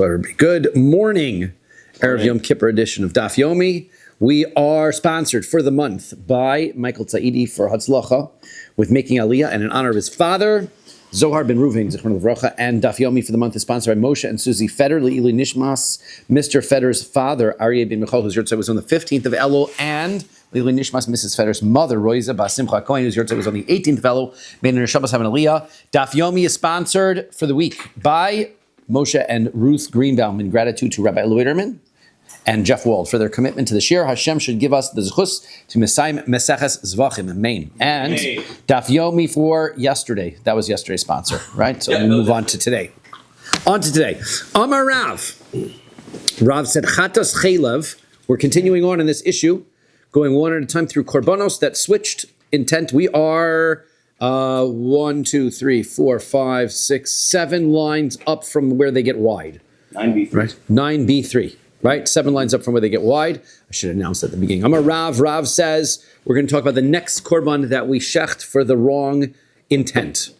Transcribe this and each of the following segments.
Good morning, Erev Yom Kippur edition of Daf Yomi. We are sponsored for the month by Michael Tza'idi for Hatzlacha with making Aliyah and in honor of his father, Zohar ben Reuven, Zichron Livrocha, and Daf Yomi for the month is sponsored by Moshe and Susie Feder, Le'ili Nishmas, Mr. Feder's father, Aryeh ben Michal, whose yahrzeit was on the 15th of Elul, and Le'ili Nishmas, Mrs. Feder's mother, Roiza Bas Simcha Cohen, whose yahrzeit was on the 18th of Elul, made in her Shabbos having Aliyah. Daf Yomi is sponsored for the week by Moshe and Ruth Greenbaum in gratitude to Rabbi Loiterman and Jeff Wald for their commitment to the Shiur. Hashem should give us the zechus to Mesayim Meseches Zevachim. Amen. And Daf Yomi for yesterday. That was yesterday's sponsor, right? So we'll move on to today. Amar Rav. Rav said, Chatas Chaylev. We're continuing on in this issue, going one at a time through Korbanos that switched intent. We are 1, 2, 3, 4, 5, 6, 7 lines up from where they get wide. 9b3. Right? 9b3. Right? 7 lines up from where they get wide. I should announce at the beginning. Amar Rav. Rav says we're going to talk about the next korban that we shecht for the wrong intent.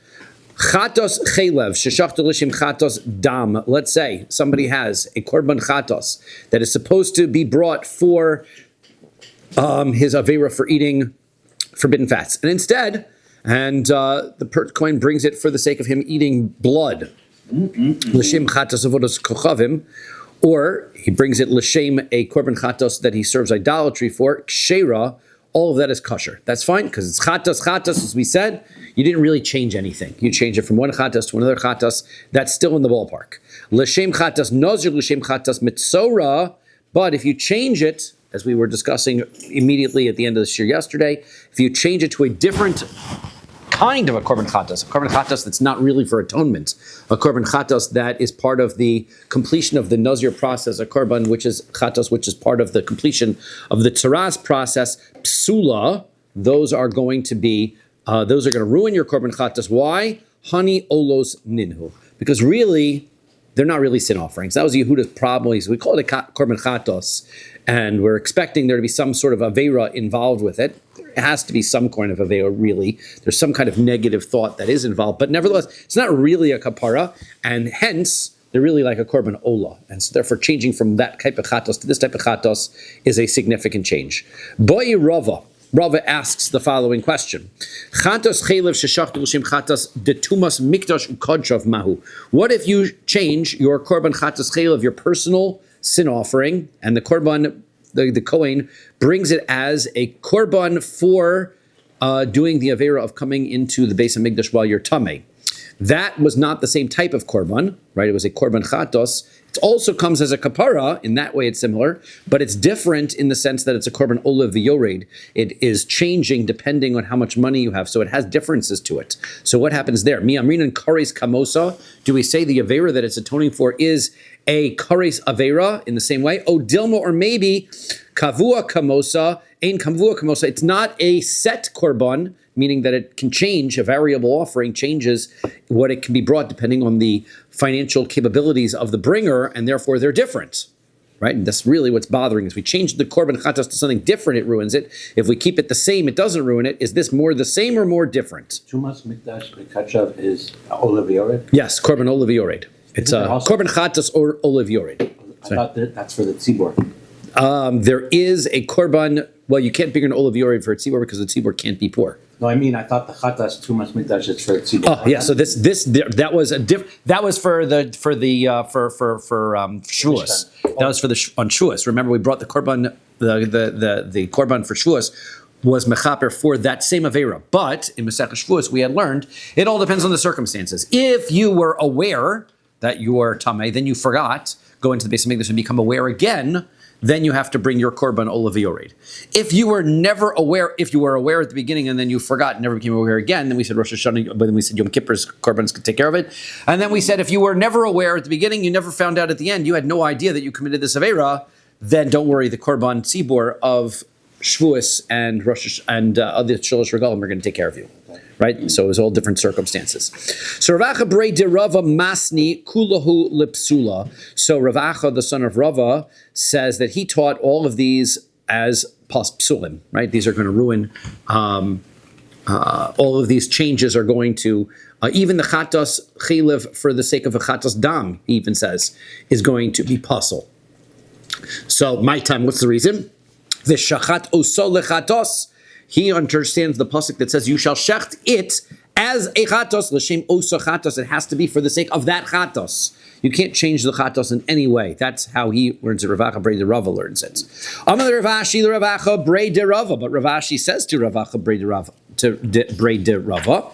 Chatos chaylev sheshachtu lishim chatos dam. Let's say somebody has a korban chatos that is supposed to be brought for his avera for eating forbidden fats, and instead, the Kohen brings it for the sake of him eating blood. L'shem chatos avodos kochavim. Or he brings it l'shem a korban chatos that he serves idolatry for, kshera, all of that is kosher. That's fine, because it's chatos, as we said, you didn't really change anything. You change it from one chatos to another chatos, that's still in the ballpark. L'shem chatos nozir, l'shem chatos mitzora, but if you change it, as we were discussing immediately at the end of the shiur yesterday, if you change it to a different kind of a korban chatos that's not really for atonement, a korban chatos that is part of the completion of the nazir process, a korban which is chatos, which is part of the completion of the tzaras process, psula, those are going to ruin your korban chatos. Why? Hani olos ninhu. Because really, they're not really sin offerings. That was Yehuda's problem. We call it a korban chatos, and we're expecting there to be some sort of avera involved with it. It has to be some kind of avera, really. There's some kind of negative thought that is involved, but nevertheless, it's not really a kapara, and hence, they're really like a korban ola. And so therefore, changing from that type of chatos to this type of chatos is a significant change. Boi Rava. Rava asks the following question. Chatos chaylev sheshachtu l'shem chatos detumas mikdash ukodshav mahu. What if you change your korban chatos chaylev, your personal sin offering, and the korban, the Kohen brings it as a korban for doing the avera of coming into the Beis HaMikdash while you're tamei. That was not the same type of korban, right? It was a korban chatos. It also comes as a kapara. In that way, it's similar, but it's different in the sense that it's a korban olav v'yored. It is changing depending on how much money you have, so it has differences to it. So what happens there? Mi amrin and kares kamosa. Do we say the avera that it's atoning for is a kares avera in the same way? O dilma, or maybe kavua kamosa, ein kavua kamosa. It's not a set korban, meaning that it can change, a variable offering changes what it can be brought depending on the financial capabilities of the bringer, and therefore they're different, right? And that's really what's bothering us. We change the korban chatos to something different, it ruins it. If we keep it the same, it doesn't ruin it. Is this more the same or more different? Tumas mikdash b'kachav is olav yored? Yes, korban olav yored. It's a korban chatos or olav yored. I thought that's for the tzibor. There is a korban, well, you can't bring an olav yored for a tzibor because the tzibor can't be poor. No, I mean, I thought the chatas tumas mikdash is for tzibor. Oh yeah, so that was for Shavuos. That was for on Shavuos. Remember, we brought the korban, the korban for Shavuos was mechaper for that same avera. But in Masechah Shavuos, we had learned it all depends on the circumstances. If you were aware that you are tamei, then you forgot, go into the Beis HaMikdash and become aware again, then you have to bring your korban olav yored. If you were never aware, if you were aware at the beginning and then you forgot and never became aware again, then we said Rosh Hashanah, but then we said Yom Kippur's korbans could take care of it. And then we said if you were never aware at the beginning, you never found out at the end, you had no idea that you committed this avera, then don't worry, the korban tzibor of Shavuos and Rosh and other Shalosh Regalim are going to take care of you. Right? So it was all different circumstances. So Ravacha brei de Rava masni kulahu lipsula. So Ravacha, the son of Rava, says that he taught all of these as psulim, right? These are going to ruin, all of these changes are going to Even the chatos chilev for the sake of a chatos dam, he even says, is going to be puzzle. So my time, what's the reason? The shachat oso lechatos. He understands the pasuk that says, "You shall shecht it as a chatos l'shem oso chatos." It has to be for the sake of that chatos. You can't change the chatos in any way. That's how he learns it. Ravacha Brei de Rava learns it. Amar Ravashi Ravacha Brei de Rava, but Ravashi says to Ravacha Brei de Rava, Brei de Rava,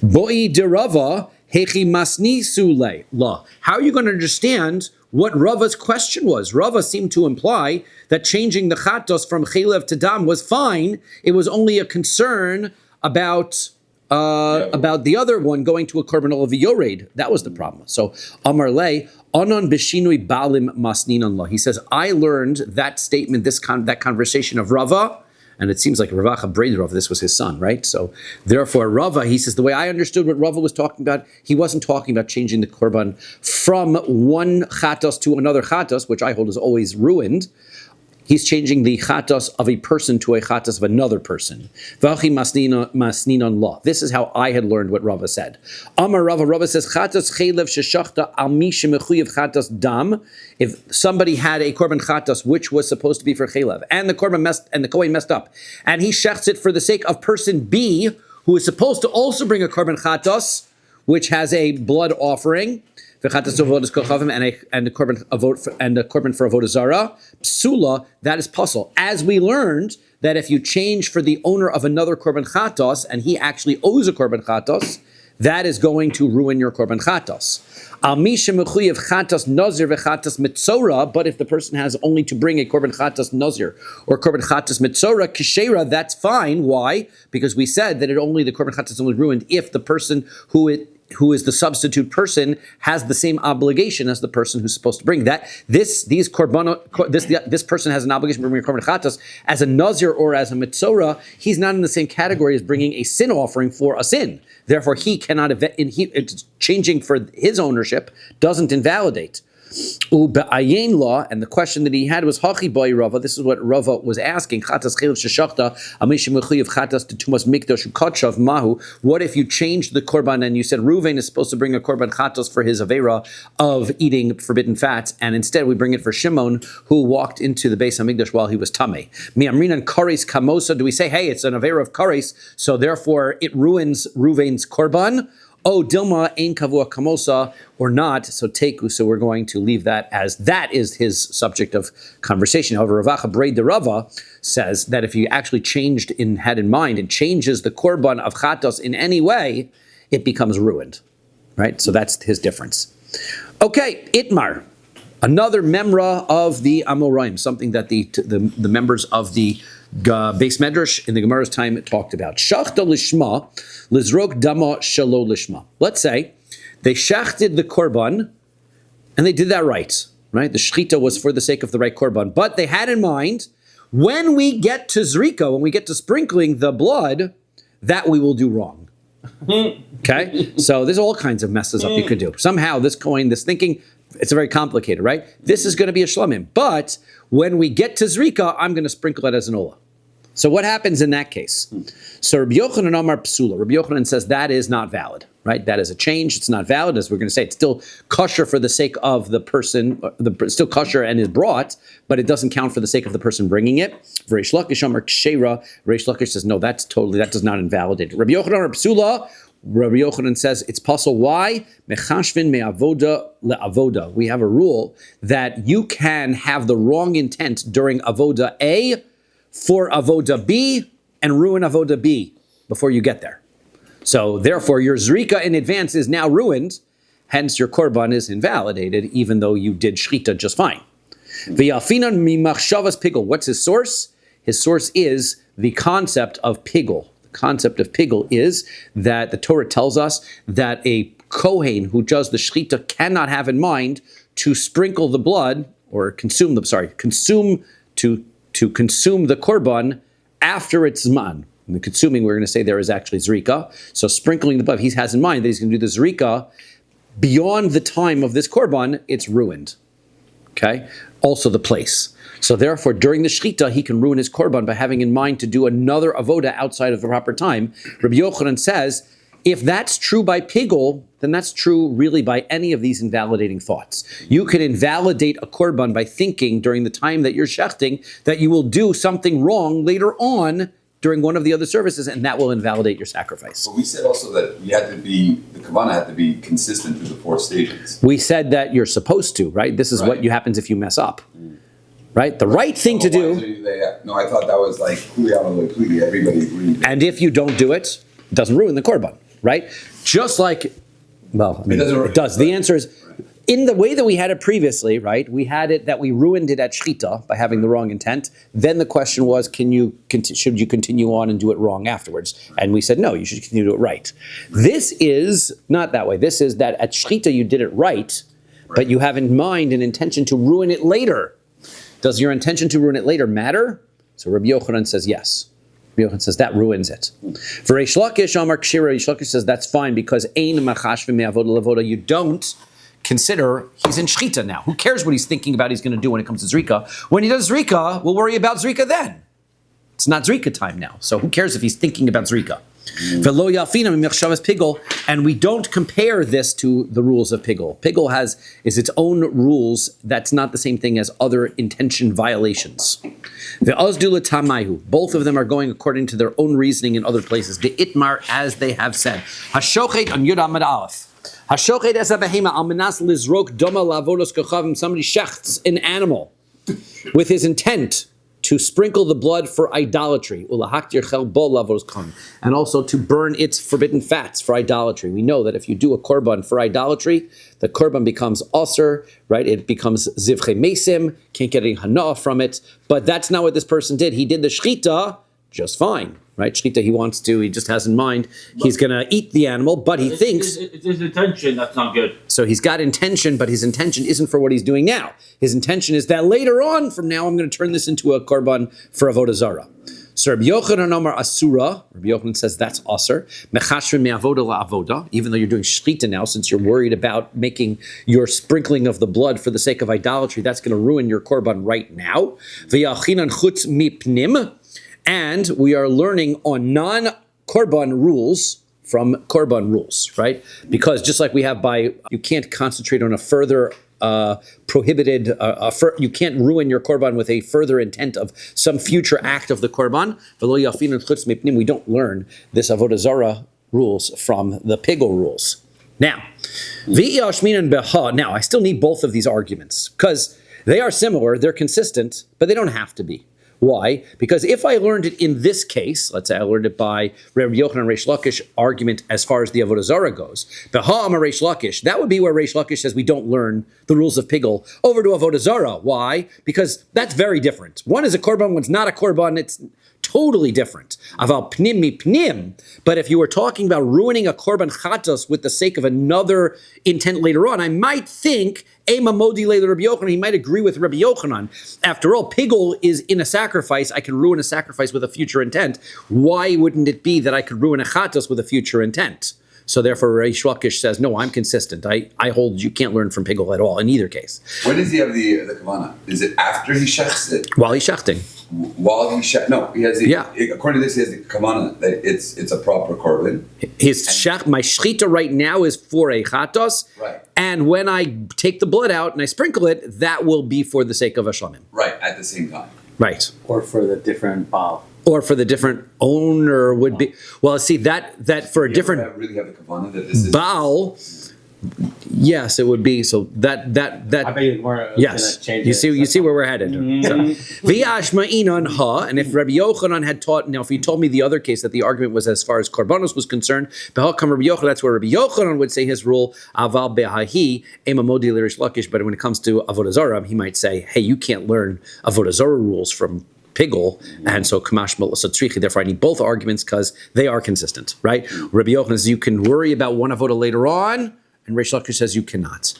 Boi de Rava hechi masni sule la. How are you going to understand what Rava's question was? Rava seemed to imply that changing the chatos from chilev to dam was fine. It was only a concern about the other one going to a korban olav yored. That was the problem. So Amar Le Anon b'shinui balim masninan la. He says, I learned that statement, that conversation of Rava, and it seems like Ravacha Brei Rava, this was his son, right? So therefore Rava, he says, the way I understood what Rava was talking about, he wasn't talking about changing the korban from one chatos to another chatos, which I hold is always ruined. He's changing the chatos of a person to a chatos of another person. V'achi masninon la. This is how I had learned what Rava said. Amar Rava says, chatos chelev sheshachta al mi shemechuyev chatos dam. If somebody had a korban chatos which was supposed to be for chelev, and the kohen messed up, and he shechts it for the sake of person B, who is supposed to also bring a korban chatos, which has a blood offering, and the korban for avodah zara, psula, that is puzzle. As we learned that if you change for the owner of another korban chatos and he actually owes a korban chatos, that is going to ruin your korban chatos. But if the person has only to bring a korban chatos nazir or korban chatos mitzora kishera, that's fine. Why? Because we said that the korban chatos is only ruined if the person who is the substitute person has the same obligation as the person who's supposed to bring that. This person has an obligation to bring a korban chatos as a nazir or as a mitzora. He's not in the same category as bringing a sin offering for a sin. Therefore, he cannot. It's changing for his ownership doesn't invalidate. U'ba'ayin law, and the question that he had was Hachi boy Rava. This is what Rava was asking. Chatas chelev sheshachta amishim mechuyev chatas to tumas mikdash ukachav mahu. What if you changed the korban and you said Reuven is supposed to bring a korban chatos for his avera of eating forbidden fats, and instead we bring it for Shimon, who walked into the Beis Hamikdash while he was tamei. Mi'amrinan kares kamosa. Do we say, hey, it's an avera of kares, so therefore it ruins Reuven's korban? Oh, Dilma ein kavua kamosa, or not, so teku, so we're going to leave that as that is his subject of conversation. However, Ravacha Brei de Rava says that if you actually had in mind and changes the korban of chatos in any way, it becomes ruined, right? So that's his difference. Okay, Itmar, another memra of the Amoraim, something that the members of the Beis Medrash in the Gemara's time talked about. Shachta lishma, lizrok dama shalo lishma. Let's say they shachted the korban, and they did that right? The shechita was for the sake of the right korban, but they had in mind, when we get to zrika, when we get to sprinkling the blood, that we will do wrong. Okay? So there's all kinds of messes up you could do. Somehow this thinking, it's very complicated, right? This is going to be a shlamim, but when we get to zrika, I'm going to sprinkle it as an olah. So what happens in that case? So Rabbi Yochanan Amar Psula. Rabbi Yochanan says that is not valid, right? That is a change. It's not valid, as we're going to say. It's still kosher for the sake of the person, still kosher and is brought, but it doesn't count for the sake of the person bringing it. Reish Lakish Amar Kshera. Reish Lakish says, no, that does not invalidate it. Rabbi Yochanan Amar Psula. Rabbi Yochanan says it's possible. Why? Mechashvin me'avoda le'avoda. We have a rule that you can have the wrong intent during avoda A for avoda B and ruin avoda B before you get there. So therefore, your zrika in advance is now ruined. Hence, your korban is invalidated, even though you did shchita just fine. V'yafinan mimachshavas pigul. What's his source? His source is the concept of pigul. Concept of pigul is that the Torah tells us that a kohen who does the shechita cannot have in mind to sprinkle the blood or consume the korban after its zman. In the consuming, we're going to say there is actually zrika. So sprinkling the blood, he has in mind that he's going to do the zrika beyond the time of this korban, it's ruined. Okay? Also the place. So therefore, during the shechita, he can ruin his korban by having in mind to do another avoda outside of the proper time. Rabbi Yochanan says, If that's true by Pigul, then that's true really by any of these invalidating thoughts. You could invalidate a korban by thinking during the time that you're shechting that you will do something wrong later on during one of the other services, and that will invalidate your sacrifice. But we said also that the kavanah had to be consistent through the 4 stages. We said that you're supposed to, right? This is what happens if you mess up, right? The right thing to do. No, I thought that was like everybody agreed. And if you don't do it, it doesn't ruin the korban, right? Just like, well, I mean, it does. The answer is, in the way that we had it previously, right? We had it that we ruined it at shchita by having the wrong intent. Then the question was, should you continue on and do it wrong afterwards? And we said, no, you should continue to do it right. This is not that way. This is that at shchita you did it right, but you have in mind an intention to ruin it later. Does your intention to ruin it later matter? So Rabbi Yochanan says yes. Rabbi Yochanan says that ruins it. For Reish Lakish, Amar Kshira, Reish Lakish says that's fine because ein machash v'me'avoda levoda. You don't consider he's in shchita now. Who cares what he's thinking about he's going to do when it comes to zrika? When he does zrika, we'll worry about zrika then. It's not zrika time now. So who cares if he's thinking about zrika? V'lo yafina mimechshavas pigul, and we don't compare this to the rules of pigul. Pigul is its own rules. That's not the same thing as other intention violations. Ve'azdula tamayu. Both of them are going according to their own reasoning in other places. The itmar, as they have said. Hashochet on Yud Amud Aleph. Hashochet es habehema al menas lizrok doma lavodos kochavim. Somebody shechts an animal with his intent to sprinkle the blood for idolatry, and also to burn its forbidden fats for idolatry. We know that if you do a korban for idolatry, the korban becomes aser, right? It becomes zivche mesim, can't get any hana'ah from it. But that's not what this person did. He did the shchita just fine, right? Shchita, he just has in mind, he's going to eat the animal, but he thinks... It's his intention that's not good. So he's got intention, but his intention isn't for what he's doing now. His intention is that later on, from now, I'm going to turn this into a korban for avodah zarah. So Rabbi Yochanan Amar Asura, Rabbi Yochanan says that's aser. Mechashrin me'avoda la'avoda, even though you're doing shchita now, since you're worried about making your sprinkling of the blood for the sake of idolatry, that's going to ruin your korban right now. V'yachinan chutz mipnim. And we are learning on non-korban rules from korban rules, right? Because just like we have you can't concentrate on a further prohibited, you can't ruin your korban with a further intent of some future act of the korban. We don't learn this avodah zarah rules from the pigul rules. Now, I still need both of these arguments because they are similar, they're consistent, but they don't have to be. Why? Because if I learned it in this case, let's say I learned it by Rabbi Yochanan Reish Lakish argument as far as the avodah zarah goes, Beha'am Reish Lakish, that would be where Reish Lakish says we don't learn the rules of pigul over to avodah zarah. Why? Because that's very different. One is a korban, one's not a korban. It's totally different. Aval pnim mi pnim. But if you were talking about ruining a korban chatos with the sake of another intent later on, I might think Ema Modi Le Rabbi Yochanan, he might agree with Rabbi Yochanan. After all, pigul is in a sacrifice. I can ruin a sacrifice with a future intent. Why wouldn't it be that I could ruin a chatos with a future intent? So therefore, Reish Lakish says, no, I'm consistent. I hold you can't learn from pigul at all in either case. When does he have the kavanah? Is it after he shechts it? While he's shechting. While he no, he has according to this, he has the kavanah that it's a proper korban. My shchita right now is for a chatos, right? And when I take the blood out and I sprinkle it, that will be for the sake of a shlamim. Right, at the same time. Right. Or for the different baal. Or for the different owner would be. Well, see that for a different really have the kavanah that this is baal. Yes, it would be. So that I bet you more. Yes, you see where we're headed. V'yashma'inan ha, and if Rabbi Yochanan had taught, now if he told me the other case that the argument was as far as korbanos was concerned, come Rabbi Yochanan, that's where Rabbi Yochanan would say his rule aval behahi emamodi l'rish lakish. But when it comes to avodah zarah, he might say, hey, you can't learn avodah zarah rules from pigul, and so kamash malasatrichi. Therefore, I need both arguments because they are consistent, right? Rabbi Yochanan says you can worry about one avodah later on. And Reish Lakish says you cannot.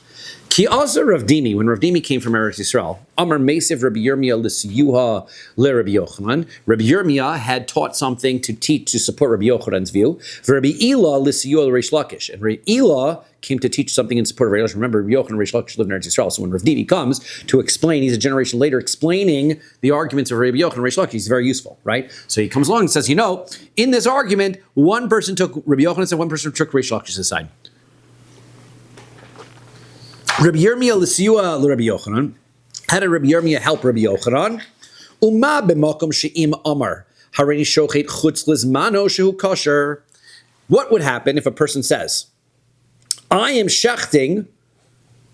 Ki also Rav Dimi, when Rav Dimi came from Eretz Yisrael, Amar Meisiv Rabbi Yirmiyah l'siyuha le-Rabbi Yochanan. Rabbi Yirmiyah had taught something to teach to support Rabbi Yochanan's view. Rabbi Elah l'siyuha l'Reish Lakish, and Rabbi Elah came to teach something in support of Rabbi Lakish. Remember, Rabbi Yochanan and Reish Lakish lived in Eretz Yisrael. So when Rav Dimi comes to explain, he's a generation later explaining the arguments of Rabbi Yochanan and Reish Lakish. He's very useful, right? So he comes along and says, in this argument, one person took Rabbi Yochanan and one person took Reish Lakish's side. Rabbi Yirmiyah l'siyuha l'Rabbi Yochanan. How did Rabbi Yirmiyah help Rabbi Yochanan? Uma b'makom she'im amar hareini shochet chutz lizmano shehu kosher. What would happen if a person says, I am shechting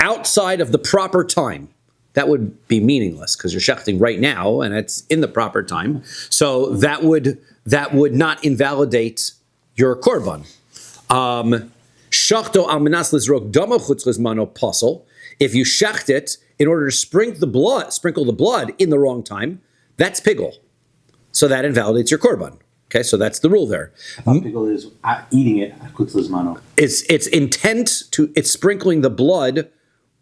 outside of the proper time? That would be meaningless because you're shechting right now and it's in the proper time. So that would not invalidate your korban. Shachto al menas lizrok dama chutz lizmano pasul. If you shecht it in order to sprinkle the blood in the wrong time, that's pigul. So that invalidates your korban. Okay, so that's the rule there. Pigul is eating it at chutz lizmano. It's sprinkling the blood.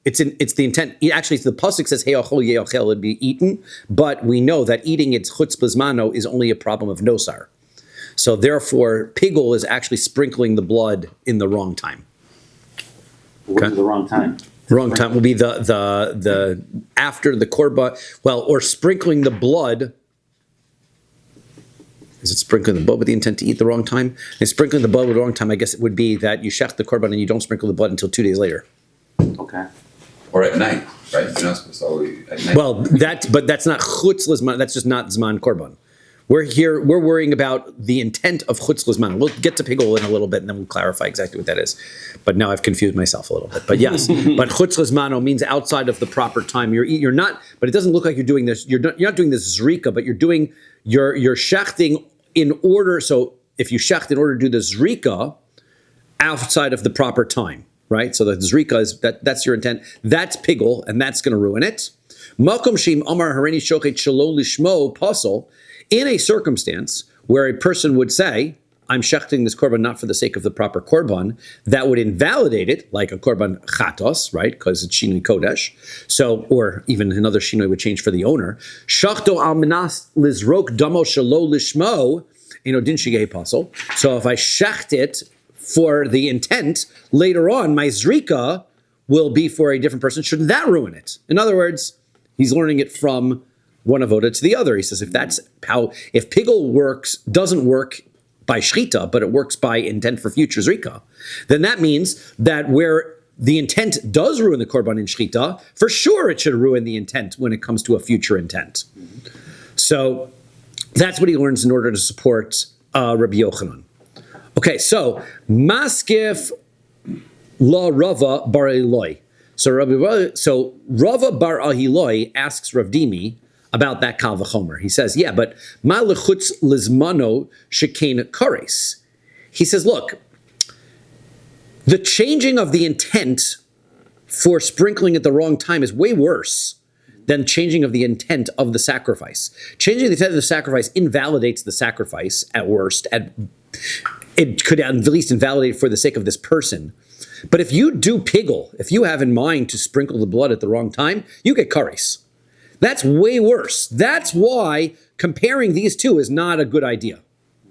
It's the intent. Actually, the pasuk says he'achol ye'achel, it'd be eaten, but we know that eating its chutz lizmano is only a problem of nosar. So therefore, pigul is actually sprinkling the blood in the wrong time. What is the wrong time? The wrong time will be the after the korban. Well, or sprinkling the blood. Is it sprinkling the blood with the intent to eat the wrong time? And sprinkling the blood with the wrong time, I guess it would be that you shech the korban and you don't sprinkle the blood until 2 days later. Okay. Or at night, right? You're not supposed to always at night. Well, that's not chutz lizman. That's just not zman korban. We're worrying about the intent of chutz lizman. We'll get to pigul in a little bit, and then we'll clarify exactly what that is. But now I've confused myself a little bit. But yes, but chutz lizmano means outside of the proper time. You're not. But it doesn't look like you're doing this. You're not doing this zrika, but you're shechting in order. So if you shecht in order to do the zrika outside of the proper time, right? So the zrika is that's your intent. That's pigul, and that's going to ruin it. Makom shim amar hareini shochet shelo lishmo pasul. In a circumstance where a person would say, I'm shechting this korban not for the sake of the proper korban, that would invalidate it, like a korban chatos, right? Because it's shinui kodesh. So, or even another shinui would change for the owner. Shachto al menas lizrok damo shelo lishmo, din shigei pasul. So if I shecht it for the intent, later on, my zrika will be for a different person. Shouldn't that ruin it? In other words, he's learning it from one avoda to the other. He says if pigul doesn't work by shchita, but it works by intent for future zrika, then that means that where the intent does ruin the korban in shchita, for sure it should ruin the intent when it comes to a future intent. So that's what he learns in order to support Rabbi Yochanan. Okay, so maskif la Rava bar Eloi. So Rava bar Ahiloi asks Rav Dimi about that kal v'chomer. He says, yeah, but ma lechutz lizmano shekein kares. He says, look, the changing of the intent for sprinkling at the wrong time is way worse than changing of the intent of the sacrifice. Changing the intent of the sacrifice invalidates the sacrifice at worst. It could at least invalidate it for the sake of this person. But if you do pigul, if you have in mind to sprinkle the blood at the wrong time, you get kares. That's way worse. That's why comparing these two is not a good idea,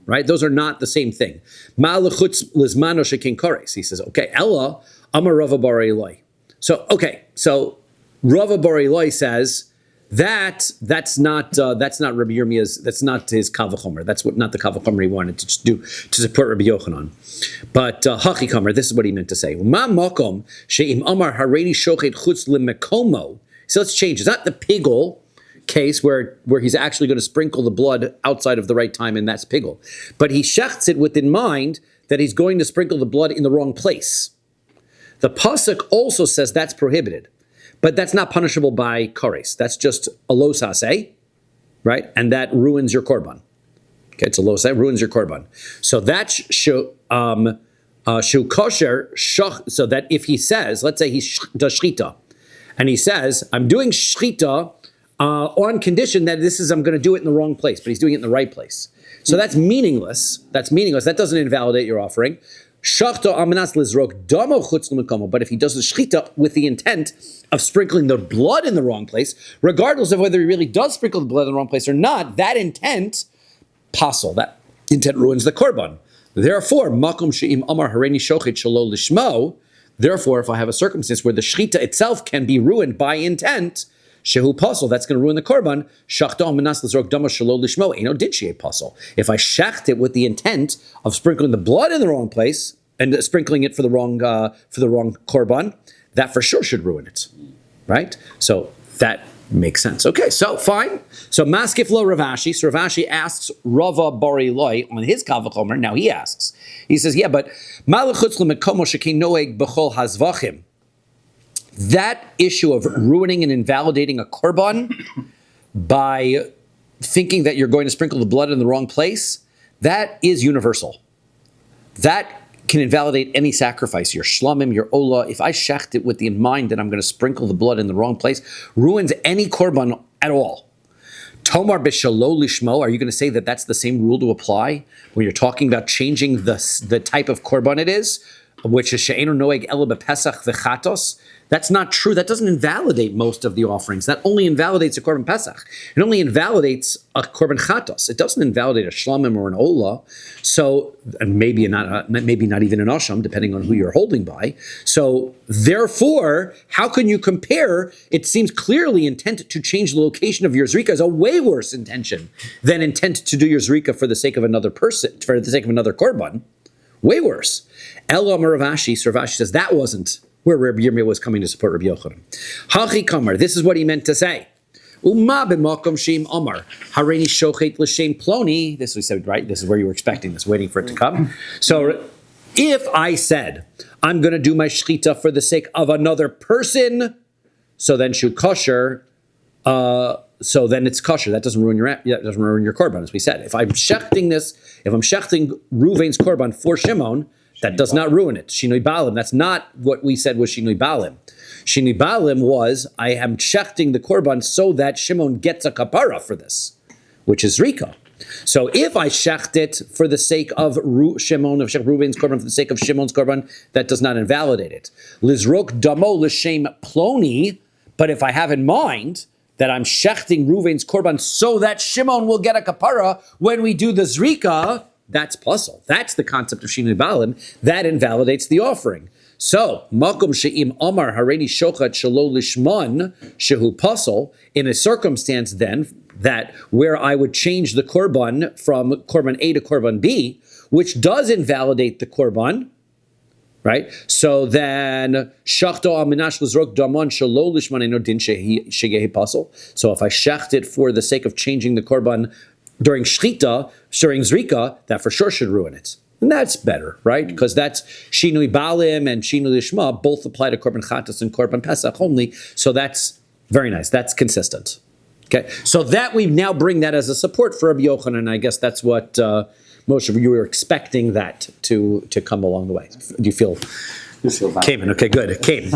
right? Those are not the same thing. Ma'alechutz lizmano shekin kares. He says, okay, Ella amar Rava bar Eloi. So Rava bar Eloi says that's not Rabbi Yirmiyah's. That's not his kal v'chomer. That's not the kal v'chomer he wanted to do to support Rabbi Yochanan. But hachi kamer, this is what he meant to say. Ma makom she'im amar hareini shochet chutz lemekomo. So let's change. It's not the pigul case where he's actually going to sprinkle the blood outside of the right time, and that's pigul. But he shechts it with in mind that he's going to sprinkle the blood in the wrong place. The pasuk also says that's prohibited, but that's not punishable by kares. That's just a lo saseh, right? And that ruins your korban. Okay, it's a lo saseh, ruins your korban. So that's shu kosher. So that if he says, let's say he does shchita, and he says, I'm doing shchita on condition that I'm going to do it in the wrong place, but he's doing it in the right place. So that's meaningless. That doesn't invalidate your offering. Shachta amanas lizrok damo chutz l'mekomo. But if he does the shchita with the intent of sprinkling the blood in the wrong place, regardless of whether he really does sprinkle the blood in the wrong place or not, that intent, pasul, that intent ruins the korban. Therefore, makom she'im amar hareni shochet shelo lishmo. Therefore, if I have a circumstance where the shchita itself can be ruined by intent, shehu pasul, that's going to ruin the korban. Shachta amanas lizrok damo shelo lishmo eno din she'e pasul. If I shecht it with the intent of sprinkling the blood in the wrong place and sprinkling it for the wrong korban, that for sure should ruin it, right? So that makes sense. Okay, so fine. So maskif lo Ravashi. So Ravashi asks Rava Bari Loi on his Kavachomer. Now he asks. He says, yeah, but malachutz lemekomo shekein noeg b'chol hazvachim. That issue of ruining and invalidating a korban by thinking that you're going to sprinkle the blood in the wrong place, that is universal. That can invalidate any sacrifice, your shlamim, your olah. If I shecht it with the mind that I'm going to sprinkle the blood in the wrong place, ruins any korban at all. Tomar b'shalo lishmo, are you going to say that that's the same rule to apply when you're talking about changing the type of korban it is, which is she'enu noeg ela b'pesach v'chatos? That's not true. That doesn't invalidate most of the offerings. That only invalidates a korban pesach. It only invalidates a korban chatos. It doesn't invalidate a shlamim or an olah. So, and maybe not even an asham, depending on who you're holding by. So, therefore, how can you compare? It seems clearly intent to change the location of your zrika is a way worse intention than intent to do your zrika for the sake of another person, for the sake of another korban. Way worse. Ela Ravashi, so Ravashi says that wasn't where Rabbi Yirmiyah was coming to support Rabbi Yochanan. Hachi kamar, this is what he meant to say. Uma b'makom sheim amar hareini shochet l'shem ploni. This we said, right? This is where you were expecting this, waiting for it to come. So if I said, I'm going to do my shchita for the sake of another person, so then shu kosher, so then it's kosher. That doesn't ruin your korban, as we said. If I'm shechting Ruvain's korban for Shimon, that does not ruin it. Shinui balim. That's not what we said was shinui balim. Shinui balim was, I am shechting the korban so that Shimon gets a kapara for this, which is rika. So if I shecht it for the sake of Shimon, of Reuven's korban, for the sake of Shimon's korban, that does not invalidate it. Lizrok damo l'shem ploni. But if I have in mind that I'm shechting Reuven's korban so that Shimon will get a kapara when we do the zrika, that's puzzle. That's the concept of shinui balim. That invalidates the offering. So, makom she'im amar hareini shochat shelo lishmon shehu puzzle, in a circumstance then that where I would change the korban from korban A to korban B, which does invalidate the korban, right? So then, shachto aminash lizrok damon shelo lishmon eno din shegehi puzzle. So if I shecht it for the sake of changing the korban during shchita, during zrika, that for sure should ruin it. And that's better, right? Because that's shinui balim and shinui lishma both apply to korban chatas and korban pesach only. So that's very nice. That's consistent. Okay, so that we now bring that as a support for Rabbi Yochanan. I guess that's what Moshe, you were expecting that to come along the way. Do you feel? Came in. Okay, good. Came.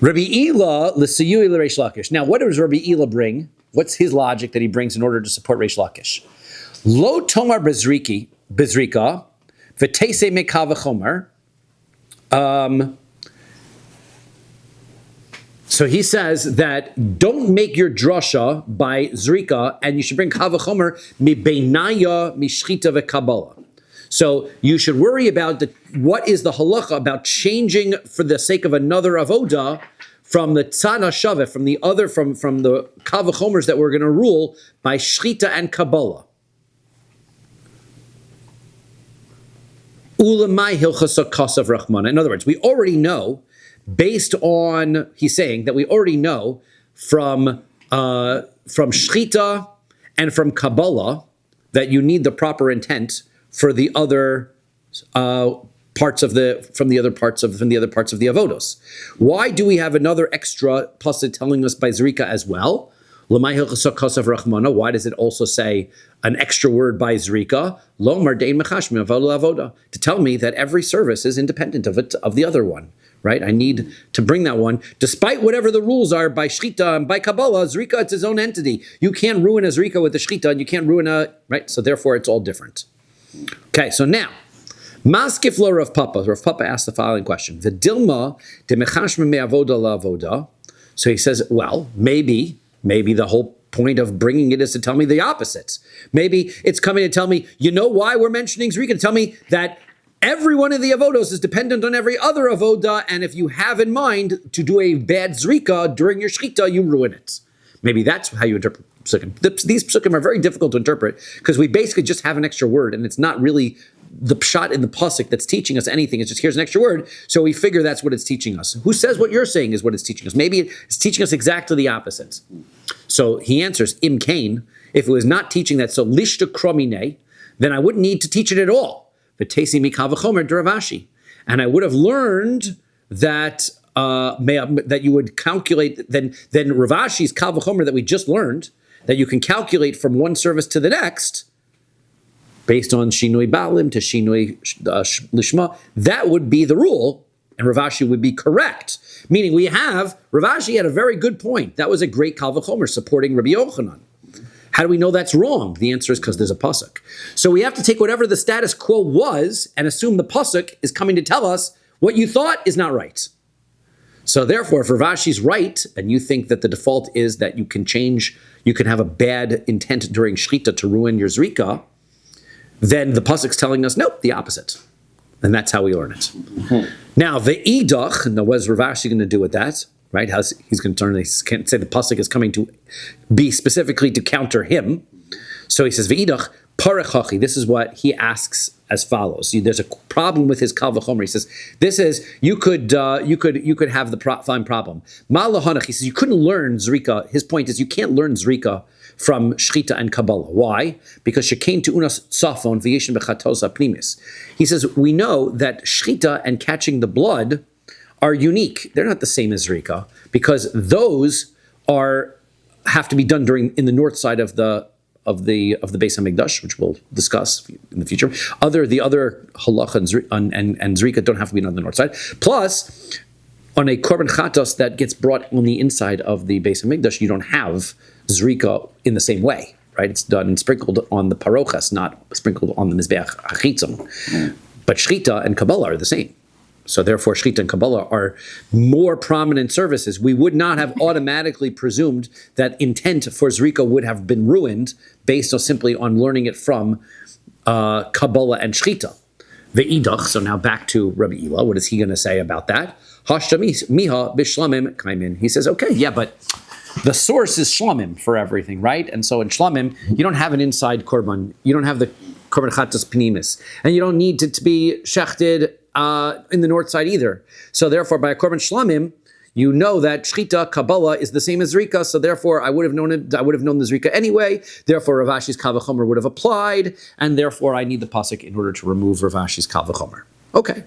Rabbi Ela l'siyui l'reish lakish. Now, what does Rabbi Ela bring? What's his logic that he brings in order to support Reish Lakish? Lo tomar bezrika, v'teise mekava chomer. So he says that don't make your drasha by zrika, and you should bring kava chomer mi beinaya mishchita v'kabbalah. So you should worry about what is the halacha about changing for the sake of another avoda from the tzana shaveh, from the kava chomers that we're going to rule by shchita and kabbalah. Ulamai hilchasa kasav rachmana. In other words, we already know, based on, he's saying that we already know from shchita and from kabbalah that you need the proper intent for the other parts of the other parts of the avodos. Why do we have another extra pasuk telling us by zrika as well? Why does it also say an extra word by zrika? To tell me that every service is independent of the other one. Right? I need to bring that one, despite whatever the rules are by shchita and by kabbalah. Zrika, it's its own entity. You can't ruin a zrika with the shchita, and you can't ruin right? So therefore, it's all different. Okay, so now Maskif lo Rav Papa. Rav Papa asked the following question: the dilma de mechashme me'avoda la'avoda. So he says, well, maybe the whole point of bringing it is to tell me the opposite. Maybe it's coming to tell me, you know why we're mentioning Zrika? To tell me that every one of the avodos is dependent on every other avoda, and if you have in mind to do a bad Zrika during your Shechita, you ruin it. Maybe that's how you interpret psukim. These psukim are very difficult to interpret because we basically just have an extra word, and it's not really the pshat in the pasuk that's teaching us anything. It's just here's an extra word, so we figure that's what it's teaching us. Who says what you're saying is what it's teaching us? Maybe it's teaching us exactly the opposite. So he answers, Im Kain, if it was not teaching that, so lishta kromine, then I wouldn't need to teach it at all. But tesi mikal v'chomer deravashi, and I would have learned that that you would calculate then Rav Ashi's kal v'chomer that we just learned, that you can calculate from one service to the next based on shinui balim to shinui lishma. That would be the rule, and Rav Ashi would be correct. Meaning we have, Rav Ashi had a very good point. That was a great kal v'chomer supporting Rabbi Yochanan. How do we know that's wrong? The answer is because there's a pasuk. So we have to take whatever the status quo was and assume the pasuk is coming to tell us what you thought is not right. So therefore, if Rav Ashi's right, and you think that the default is that you can have a bad intent during Shechita to ruin your Zrika, then the pasuk's telling us, nope, the opposite. And that's how we learn it. Mm-hmm. Now, the idach, now what is Rav Ashi going to do with that? Right? He's going to say the pasuk is coming to be specifically to counter him. So he says, "Ve'idach parechachi." This is what he asks as follows. There's a problem with his kal v'chomer. He says, "This is you could have the fine problem." Malahanach. He says you couldn't learn Zrika. His point is you can't learn Zrika from Shechita and Kabbalah. Why? Because shekain tu'unas tzafon v'yeshin b'chatos ha'pnimis. He says we know that Shechita and catching the blood are unique. They're not the same as Zrika because those have to be done in the north side of the Beis Hamikdash, which we'll discuss in the future. The other halacha and Zrika don't have to be on the north side. Plus, on a korban chatos that gets brought on the inside of the Beis Hamikdash, you don't have Zrika in the same way, right? It's done and sprinkled on the parochas, not sprinkled on the mizbeach hachitzon. But Shechita and Kabbalah are the same. So therefore, Shechita and Kabbalah are more prominent services. We would not have automatically presumed that intent for Zrika would have been ruined based simply on learning it from Kabbalah and Shechita. Ve'idach, so now back to Rabbi Ila. What is he going to say about that? Hashtamis miha b'shlamim kaimin. He says, okay, yeah, but the source is shlamim for everything, right? And so in shlamim, you don't have an inside korban. You don't have the korban chatas pnimis. And you don't need it to be shechted in the north side either. So therefore, by a korban shlamim, you know that Shechita, Kabbalah is the same as Zrika, so therefore I would have known it. I would have known the Zrika anyway. Therefore, Rav Ashi's kal v'chomer would have applied, and therefore I need the pasuk in order to remove Rav Ashi's kal v'chomer. Okay.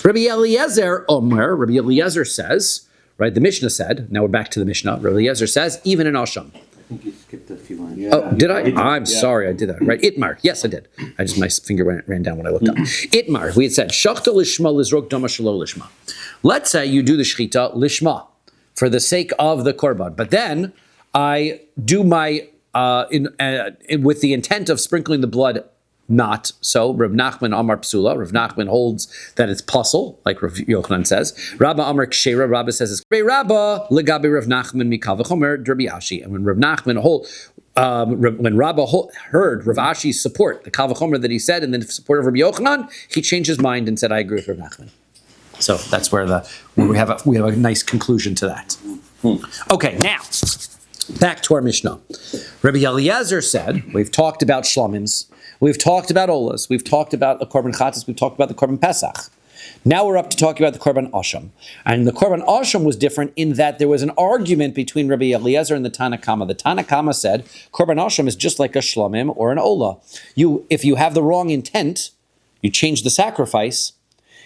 Rabbi Eliezer Omer. Rabbi Eliezer says, right? The Mishnah said. Now we're back to the Mishnah. Rabbi Eliezer says, even in Asham. I think you skipped a few lines. Oh, did I? I'm sorry, I did that. Right, Itmar. Yes, I did. My finger ran down when I looked up. Itmar. We had said shachta lishma lizrok dama shelo lishma. Let's say you do the shechita lishma for the sake of the korban, but then I do my with the intent of sprinkling the blood. Not so. Rav Nachman Amar Psula. Rav Nachman holds that it's puzzle, like Rav Yochanan says. Rabba Amar Kshera. Rabba says it's Rabba legabe Rav Nachman mikal v'chomer derbi Ashi. And when Rav Nachman when Rabba heard Rav Ashi's support, the kal v'chomer that he said, and then the support of Rabbi Yochanan, he changed his mind and said, "I agree with Rav Nachman." So that's where we have a nice conclusion to that. Okay, now back to our Mishnah. Rabbi Eliezer said, we've talked about shlamims, we've talked about olas, we've talked about the korban chatas, we've talked about the korban pesach. Now we're up to talking about the korban asham. And the korban asham was different in that there was an argument between Rabbi Eliezer and the Tana Kama. The Tana Kama said, korban asham is just like a shlamim or an ola. If you have the wrong intent, you change the sacrifice,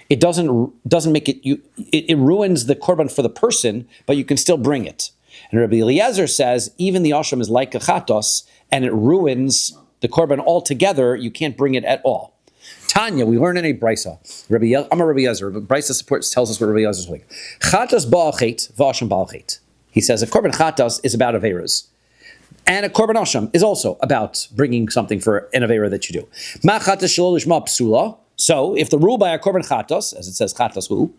it doesn't make it, it ruins the korban for the person, but you can still bring it. And Rabbi Eliezer says, even the asham is like a chatos, and it ruins the korban altogether. You can't bring it at all. Tanya, we learn in a brisa. I'm a Rabbi Eliezer. Brisa tells us what Rabbi Eliezer is like. Chatos ba'al chet, v'asham ba'al chet. He says, if korban chatos is about averos, And a korban asham is also about bringing something for an avera that you do. Ma chatas shelo lishma psula. So if the rule by a korban chatos, as it says chatos hu,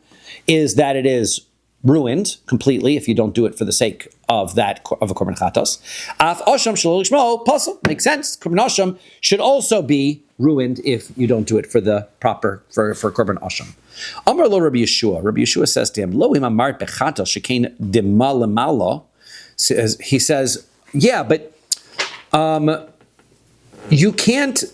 is that it is ruined completely if you don't do it for the sake of that of a korban chatos. Af asham shelo lishma pasal, makes sense. Korban asham should also be ruined if you don't do it for the proper for korban asham. Amar lo Rabbi Yeshua. Rabbi Yeshua says to him, Lo im amart bechatos shekein dema lemala. He says, yeah, but you can't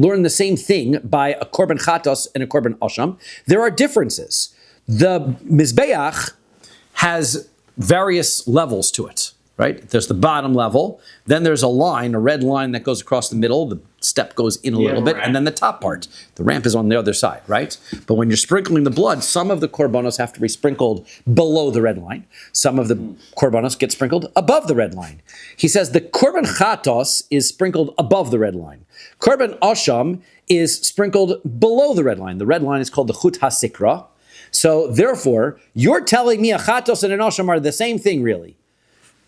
learn the same thing by a korban chatos and a korban asham. There are differences. The mizbeach has various levels to it, right? There's the bottom level, then there's a line, a red line that goes across the middle, the step goes in a little bit, and then the top part. The ramp is on the other side, right? But when you're sprinkling the blood, some of the korbanos have to be sprinkled below the red line. Some of the korbanos get sprinkled above the red line. He says the korban chatos is sprinkled above the red line. Korban asham is sprinkled below the red line. The red line is called the chut hasikra. So therefore, you're telling me a chatos and an asham are the same thing, really.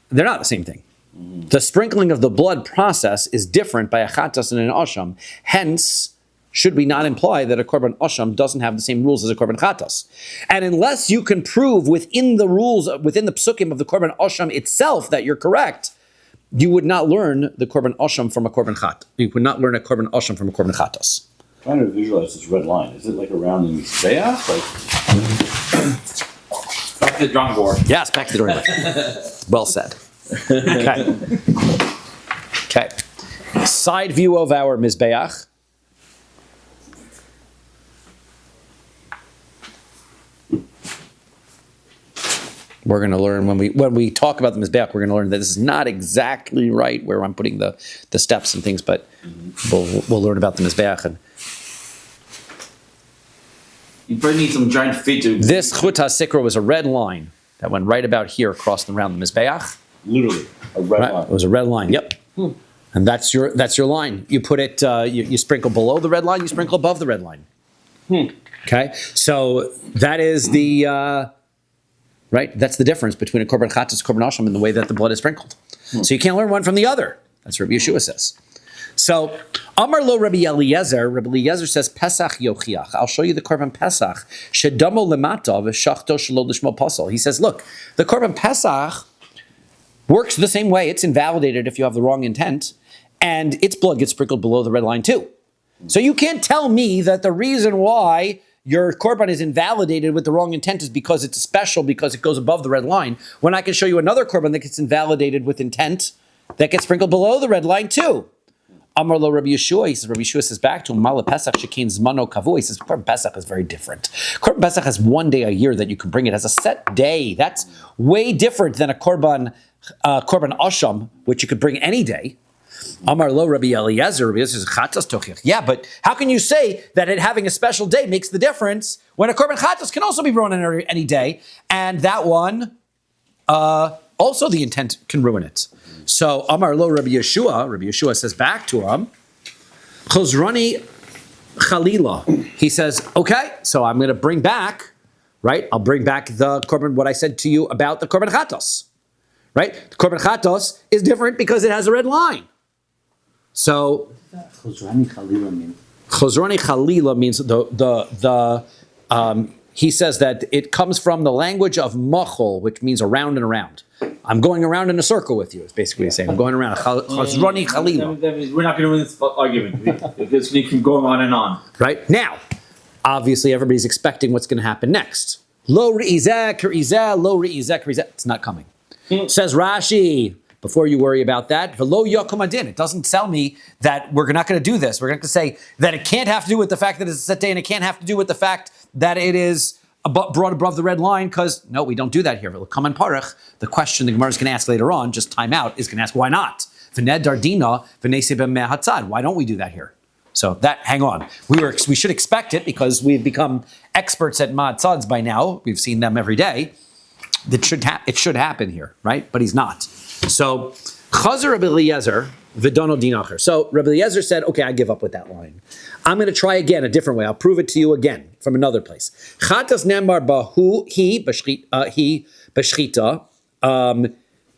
They're not the same thing. The sprinkling of the blood process is different by a chatas and an asham. Hence, should we not imply that a korban asham doesn't have the same rules as a korban chatas? And unless you can prove within the rules, within the psukim of the korban asham itself that you're correct, you would not learn the korban asham from a korban chat. You would not learn a korban asham from a korban chatas. I'm trying to visualize this red line. Is it like around the mizbeach? Back to the drawing board. Yes, back to the drawing board. Well said. Okay. Okay. Side view of our mizbeach. We're going to learn when we talk about the mizbeach, we're going to learn that this is not exactly right where I'm putting the steps and things, but we'll learn about the mizbeach. And You probably need some giant feet to. this chut hasikra was a red line that went right about here across around the mizbeach. Literally, a red Right? line. It was a red line. Yep. And that's your line. You put it. You sprinkle below the red line. You sprinkle above the red line. Okay. So that is the right. That's the difference between a korban chatas and korban asham in the way that the blood is sprinkled. So you can't learn one from the other. That's what Rabbi Yeshua says. So Amar lo Rabbi Eliezer. Rabbi Eliezer says Pesach yochiach. I'll show you the korban Pesach. Shedamo lemata v'shachto shelo lishmo pasal. He says, look, the korban Pesach works the same way. It's invalidated if you have the wrong intent, and its blood gets sprinkled below the red line too. So you can't tell me that the reason why your korban is invalidated with the wrong intent is because it's special, because it goes above the red line, when I can show you another korban that gets invalidated with intent that gets sprinkled below the red line too. Amar lo Rabbi Yeshua, he says, Rabbi Yeshua says back to him, Mala Pesach shekein zmano kavu. He says, Korban Pesach is very different. Korban Pesach has one day a year that you can bring it, has a set day. That's way different than a korban asham, which you could bring any day. Amar lo Rabbi Eliezer. Rabbi Eliezer says, chatas tochiach. Yeah, but how can you say that it having a special day makes the difference when a korban chatas can also be brought in any day, and that one also the intent can ruin it. So Amar lo Rabbi Yeshua says back to him, Chozrani Chalila. He says, okay, so I'm going to bring back, right? I'll bring back the korban, what I said to you about the korban chatos, right? The korban chatos is different because it has a red line. So Chozrani Chalila means? Chozrani Chalila means he says that it comes from the language of machol, which means around and around. I'm going around in a circle with you, is basically what he's saying. I'm going around. Chazrani Chalila. That means we're not going to win this argument because we can go on and on. Right? Now, obviously, everybody's expecting what's going to happen next. Lo re'izeh, k'rizeh, lo re'izeh, k'rizeh. It's not coming. Says Rashi, before you worry about that, v'lo yakum adin. It doesn't tell me that we're not going to do this. We're going to say that it can't have to do with the fact that it's a set day, and it can't have to do with the fact that it is brought above the red line, because no, we don't do that here. Come on, Parach. The question the Gemara is going to ask later on, just time out, is going to ask why not? V'ned dardina v'nesei b'mehatzad. Why don't we do that here? So that, hang on. We should expect it because we've become experts at ma'atzads by now. We've seen them every day. It should happen here, right? But he's not. So Chazer Rabbi Eliezer v'dono dinacher. So Rabbi Eliezer said, okay, I give up with that line. I'm going to try again a different way. I'll prove it to you again from another place. Chatas nemar bahu he b'shchita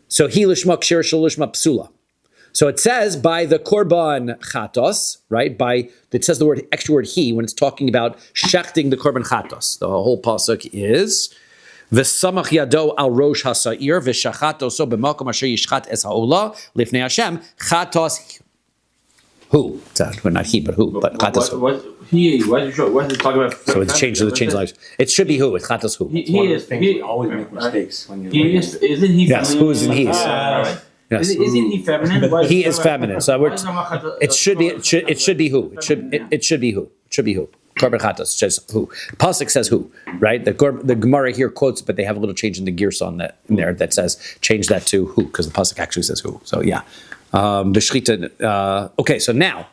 So he lishma kshir shel lishma psula. So it says by the korban chatos, right? It says the extra word he when it's talking about shechting the korban chatos. The whole pasuk is v'samach yado al rosh hasa'ir v'shachato so b'makom asher yishchat es ha'olah lifnei Hashem chatos. Who? Well, not he, but who? But chatos who? What is it talking about? So it's changed lives. It should be who. It's chatos who. He always make mistakes when you. Isn't he? Yes, who is and he is. Yes. Isn't he feminine? He is feminine. So it should be who. It should be who. It should be who. Korban chatos says who. Pasuk says who, right? The Gemara here quotes, but they have a little change in the girson in there that says change that to who, because the pasuk actually says who. So yeah, b'shchita. Okay, so now,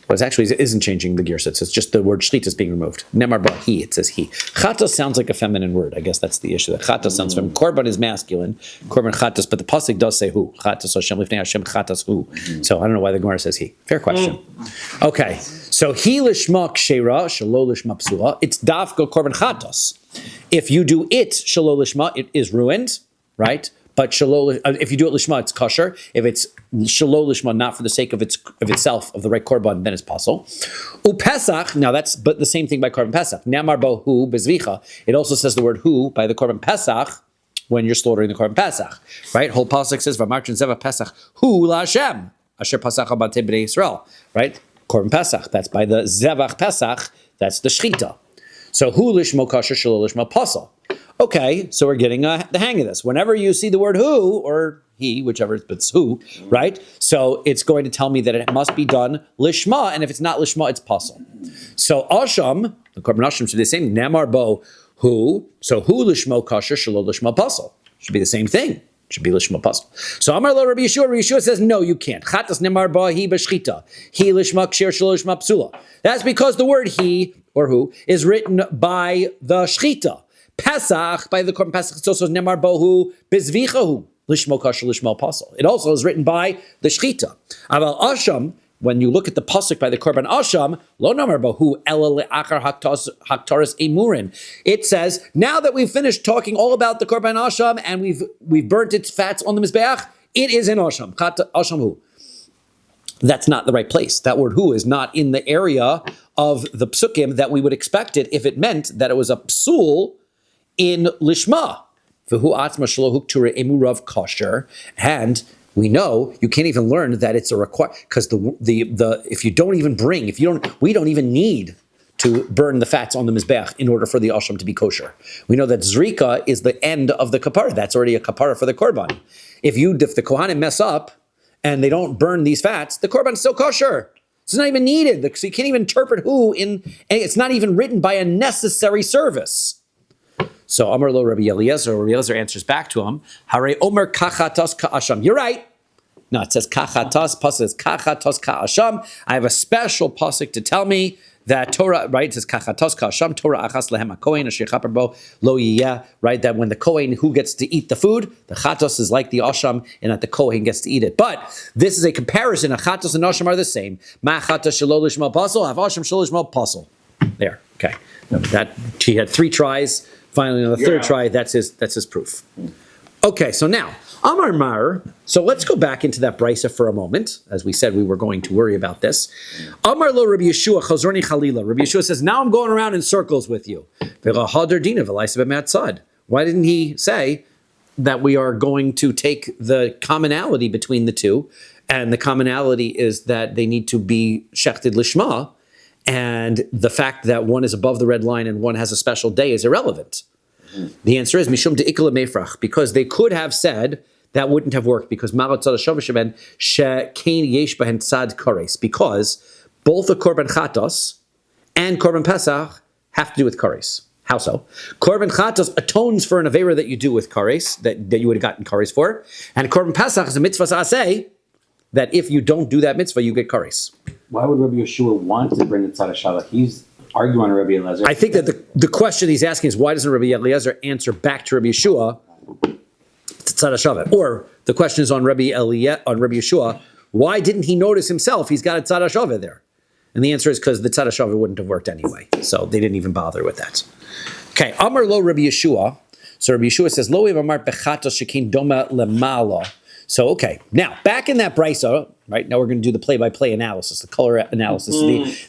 well, it isn't changing the girsa. It's just the word shchita is being removed. Nemar ba he, it says he. Chatos sounds like a feminine word. I guess that's the issue. That chatos sounds feminine. Korban is masculine. Korban chatos, but the pasuk does say who. Chatos Hashem lifnei Hashem chatos who. So I don't know why the Gemara says he. Fair question. Okay, so he lishma kshera shelo lishma psula. It's dafka korban chatos. If you do it shelo lishma, it is ruined, right? But if you do it lishma, it's kosher. If it's shelo lishma, not for the sake of itself, of the right korban, then it's pasul. Upesach, now that's but the same thing by korban pesach. Namar bo hu bezvicha. It also says the word hu by the korban pesach when you're slaughtering the korban pesach, right? Whole pasuk says v'martin zeva pesach hu laHashem asher pasach abate bnei Yisrael, right? Korban pesach. That's by the zevach pesach. That's the shchita. So hu lishmo kosher shelo lishma pasul. Okay, so we're getting the hang of this. Whenever you see the word who, or he, whichever, but it's who, right? So it's going to tell me that it must be done lishma, and if it's not lishma, it's pasul. So asham, the korban asham should be the same. Namar bo who, so who lishmo kasher shelo lishma pasul. Should be the same thing. Should be lishma pasul. So Amar lo Rabbi Yeshua. Rabbi Yeshua says no, you can't. Chatas nemar ba he b'shchita. He lishma kshir shelo lishma psula. That's because the word he or who is written by the shchita. Pesach, by the korban Pesach, it's also nemar bohu bizvichahu lishmo kasher lishmo pasul. It also is written by the shchita. Aval asham, when you look at the pasuk by the korban asham, lo nemar bohu ela le'achar haktaras emurin. It says now that we've finished talking all about the korban asham and we've burnt its fats on the mizbeach, it is in asham. Asham hu. That's not the right place. That word who is not in the area of the psukim that we would expect it if it meant that it was a psul in lishma, and we know you can't even learn that it's a require because if you don't even bring we don't even need to burn the fats on the mizbeach in order for the asham to be kosher. We know that zrika is the end of the kapara. That's already a kapara for the korban. If the kohanim mess up and they don't burn these fats, the korban is still kosher. It's not even needed. So you can't even interpret who and it's not even written by a necessary service. So Amar lo Rabbi Eliezer answers back to him, Hare Omer kachatos ka'asham. You're right. No, it says kachatos, pasuk says kachatos ka'asham. I have a special pasuk to tell me that Torah, right, it says kachatos ka'asham, Torah achas lehem ha'kohen, asher chaper bo lo yiyeh, right, that when the kohen who gets to eat the food, the chatos is like the asham, and that the kohen gets to eat it. But this is a comparison, a chatos and asham are the same. Ma chatos shelo lishma pasul, have asham shelo lishma pasul. There, okay. That he had 3 tries. Finally, on the third try, that's his proof. Okay, so now, Amar Mar, so let's go back into that brisa for a moment. As we said, we were going to worry about this. Amar lo Rabbi Yeshua, chazorni chalila. Rabbi Yeshua says, now I'm going around in circles with you. Why didn't he say that we are going to take the commonality between the two, and the commonality is that they need to be shechted lishma, and the fact that one is above the red line and one has a special day is irrelevant. The answer is mishum de'ikla meifrach, because they could have said that wouldn't have worked because marot tzad hashavasheben shekein yesh bahen tzad kares, because both the korban chatos and korban pesach have to do with kares. How so? Korban chatos atones for an avera that you do with kares that you would have gotten kares for, and korban pesach is a mitzvah aseh that if you don't do that mitzvah, you get kares. Why would Rabbi Yeshua want to bring the tzad hashavah? He's arguing on Rabbi Eliezer. I think that the question he's asking is why doesn't Rabbi Eliezer answer back to Rabbi Yeshua tzad hashavah? Or the question is on Rabbi Yeshua, why didn't he notice himself he's got a tzad hashavah there? And the answer is because the tzad hashavah wouldn't have worked anyway. So they didn't even bother with that. Okay, Amar lo Rabbi Yeshua. So Rabbi Yeshua says, Lo amar bechatos shekin doma lemala. So, okay, now, back in that brisa, right, now we're going to do the play-by-play analysis, the color analysis,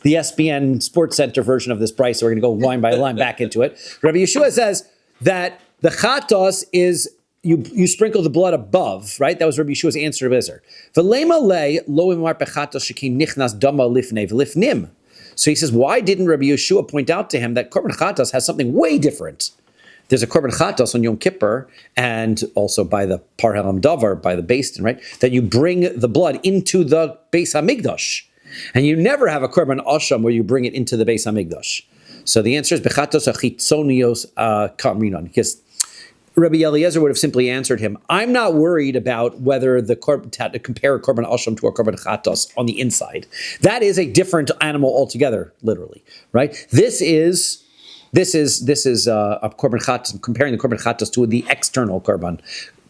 the SBN Sports Center version of this brisa. We're going to go line by line back into it. Rabbi Yeshua says that the chatos is, you sprinkle the blood above, right? That was Rabbi Yeshua's answer to Bezer. V'lema le lo imar bechatos shekin nichnas dama lifnei v'lifnim. So he says, why didn't Rabbi Yeshua point out to him that korban chatos has something way different? There's a korban chatos on Yom Kippur, and also by the Par Halam Davar, by the Beis Din, right? That you bring the blood into the Beis Hamikdash, and you never have a korban asham where you bring it into the Beis Hamikdash. So the answer is bechatos achitzonios kamrinon, because Rabbi Eliezer would have simply answered him, I'm not worried about whether to compare a korban asham to a korban chatos on the inside. That is a different animal altogether, literally, right? This is a korban chatos, comparing the korban chatos to the external korban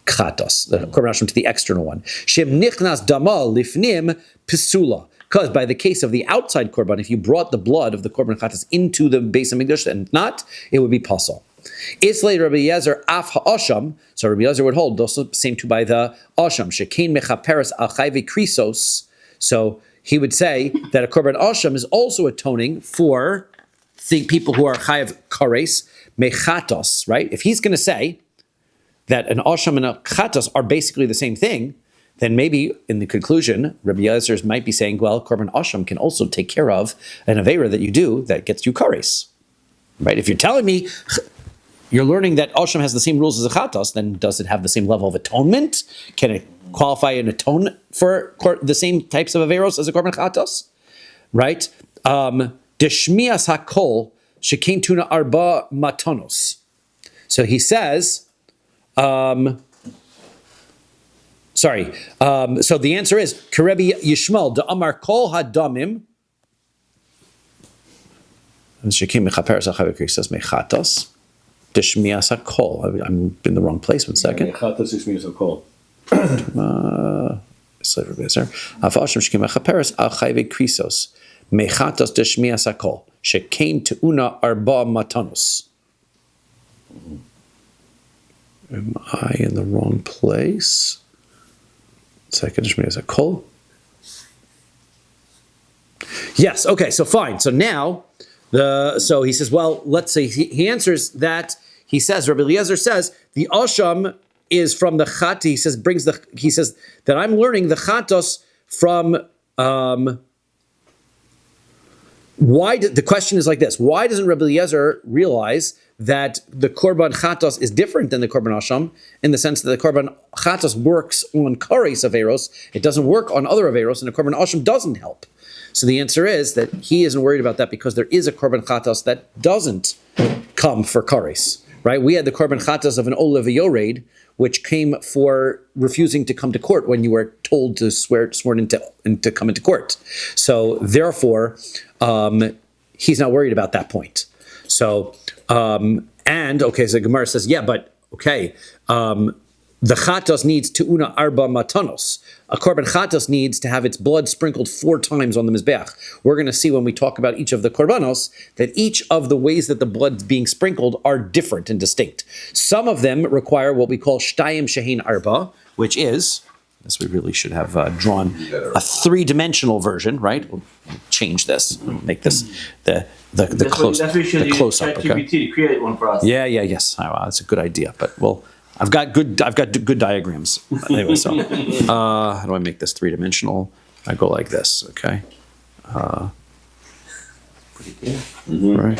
chatos, the korban asham to the external one. Shem nichnas dama lifnim pisula. Because by the case of the outside korban, if you brought the blood of the korban chatos into the Beis Hamikdash and not, it would be pasal. Islay Rabbi Yezer af ha'asham. So Rabbi Yezer would hold also same too by the asham. Shekein mechaperes al chayve krisos. So he would say that a korban asham is also atoning for people who are chayav kares mechatos. Right? If he's going to say that an asham and a chatos are basically the same thing, then maybe in the conclusion, Rabbi Yezer might be saying, well, korban asham can also take care of an avera that you do that gets you kares. Right? If you're telling me you're learning that asham has the same rules as a chatos, then does it have the same level of atonement? Can it qualify and atone for the same types of averos as a korban chatos? Right? Deshmias hakol shekein tuna arba matonos. So he says, so the answer is Kerebi Yishmael de Amar Kol Hadamim. Shekim mechaperes achav kristos mechatos. Deshmias hakol. I'm in the wrong place. 1 second. Mechatos deshmias hakol. Avashim shekim mechaperes achav kristos mechatos deshmias hakol. Shekein teuna arba matanos. Am I in the wrong place? Second deshmias hakol. Yes. Okay. So fine. So now. So he says, well, let's say he answers that. He says, Rabbi Eliezer says the asham is from the chat. He says that I'm learning the chatos from. The question is like this: why doesn't Rabbi Eliezer realize that the korban chatos is different than the korban asham in the sense that the korban chatos works on kares averos, it doesn't work on other averos, and the korban asham doesn't help. So the answer is that he isn't worried about that because there is a korban chatos that doesn't come for kares, right? We had the korban chatos of an olav yored, which came for refusing to come to court when you were told to sworn into to come into court. So therefore, he's not worried about that point. So so Gemara says, yeah, but okay. The chatos needs te'una arba matanos. A korban chatos needs to have its blood sprinkled 4 times on the mizbeach. We're going to see when we talk about each of the korbanos that each of the ways that the blood's being sprinkled are different and distinct. Some of them require what we call shtayim shehin arba, which is, as we really should have drawn a 3-dimensional version, right? We'll change this, make this the close up. ChatGPT to create one for us. Yes. That's a good idea, but I've got good diagrams. Anyway, so how do I make this 3-dimensional? I go like this, okay? Pretty good. Right.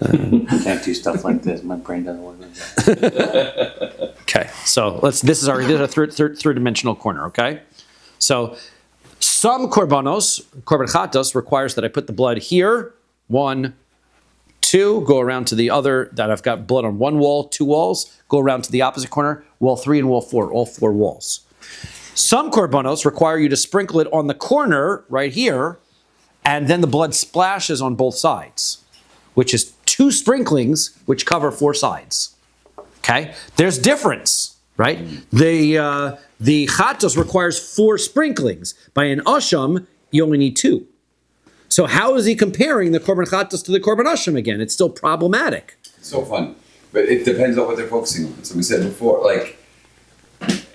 I can't do stuff like this. My brain doesn't work like that. Okay, so this is our 3-dimensional corner, okay? So some korban chatos requires that I put the blood here, 1, 2, go around to the other, that I've got blood on 1 wall, 2 walls, go around to the opposite corner, wall 3 and wall 4, all 4 walls. Some korbanos require you to sprinkle it on the corner right here, and then the blood splashes on both sides, which is 2 sprinklings which cover 4 sides. Okay? There's difference, right? The chatos requires 4 sprinklings. By an asham, you only need 2. So how is he comparing the korban chatos to the korban asham again? It's still problematic. so fun. But it depends on what they're focusing on. So we said before, like,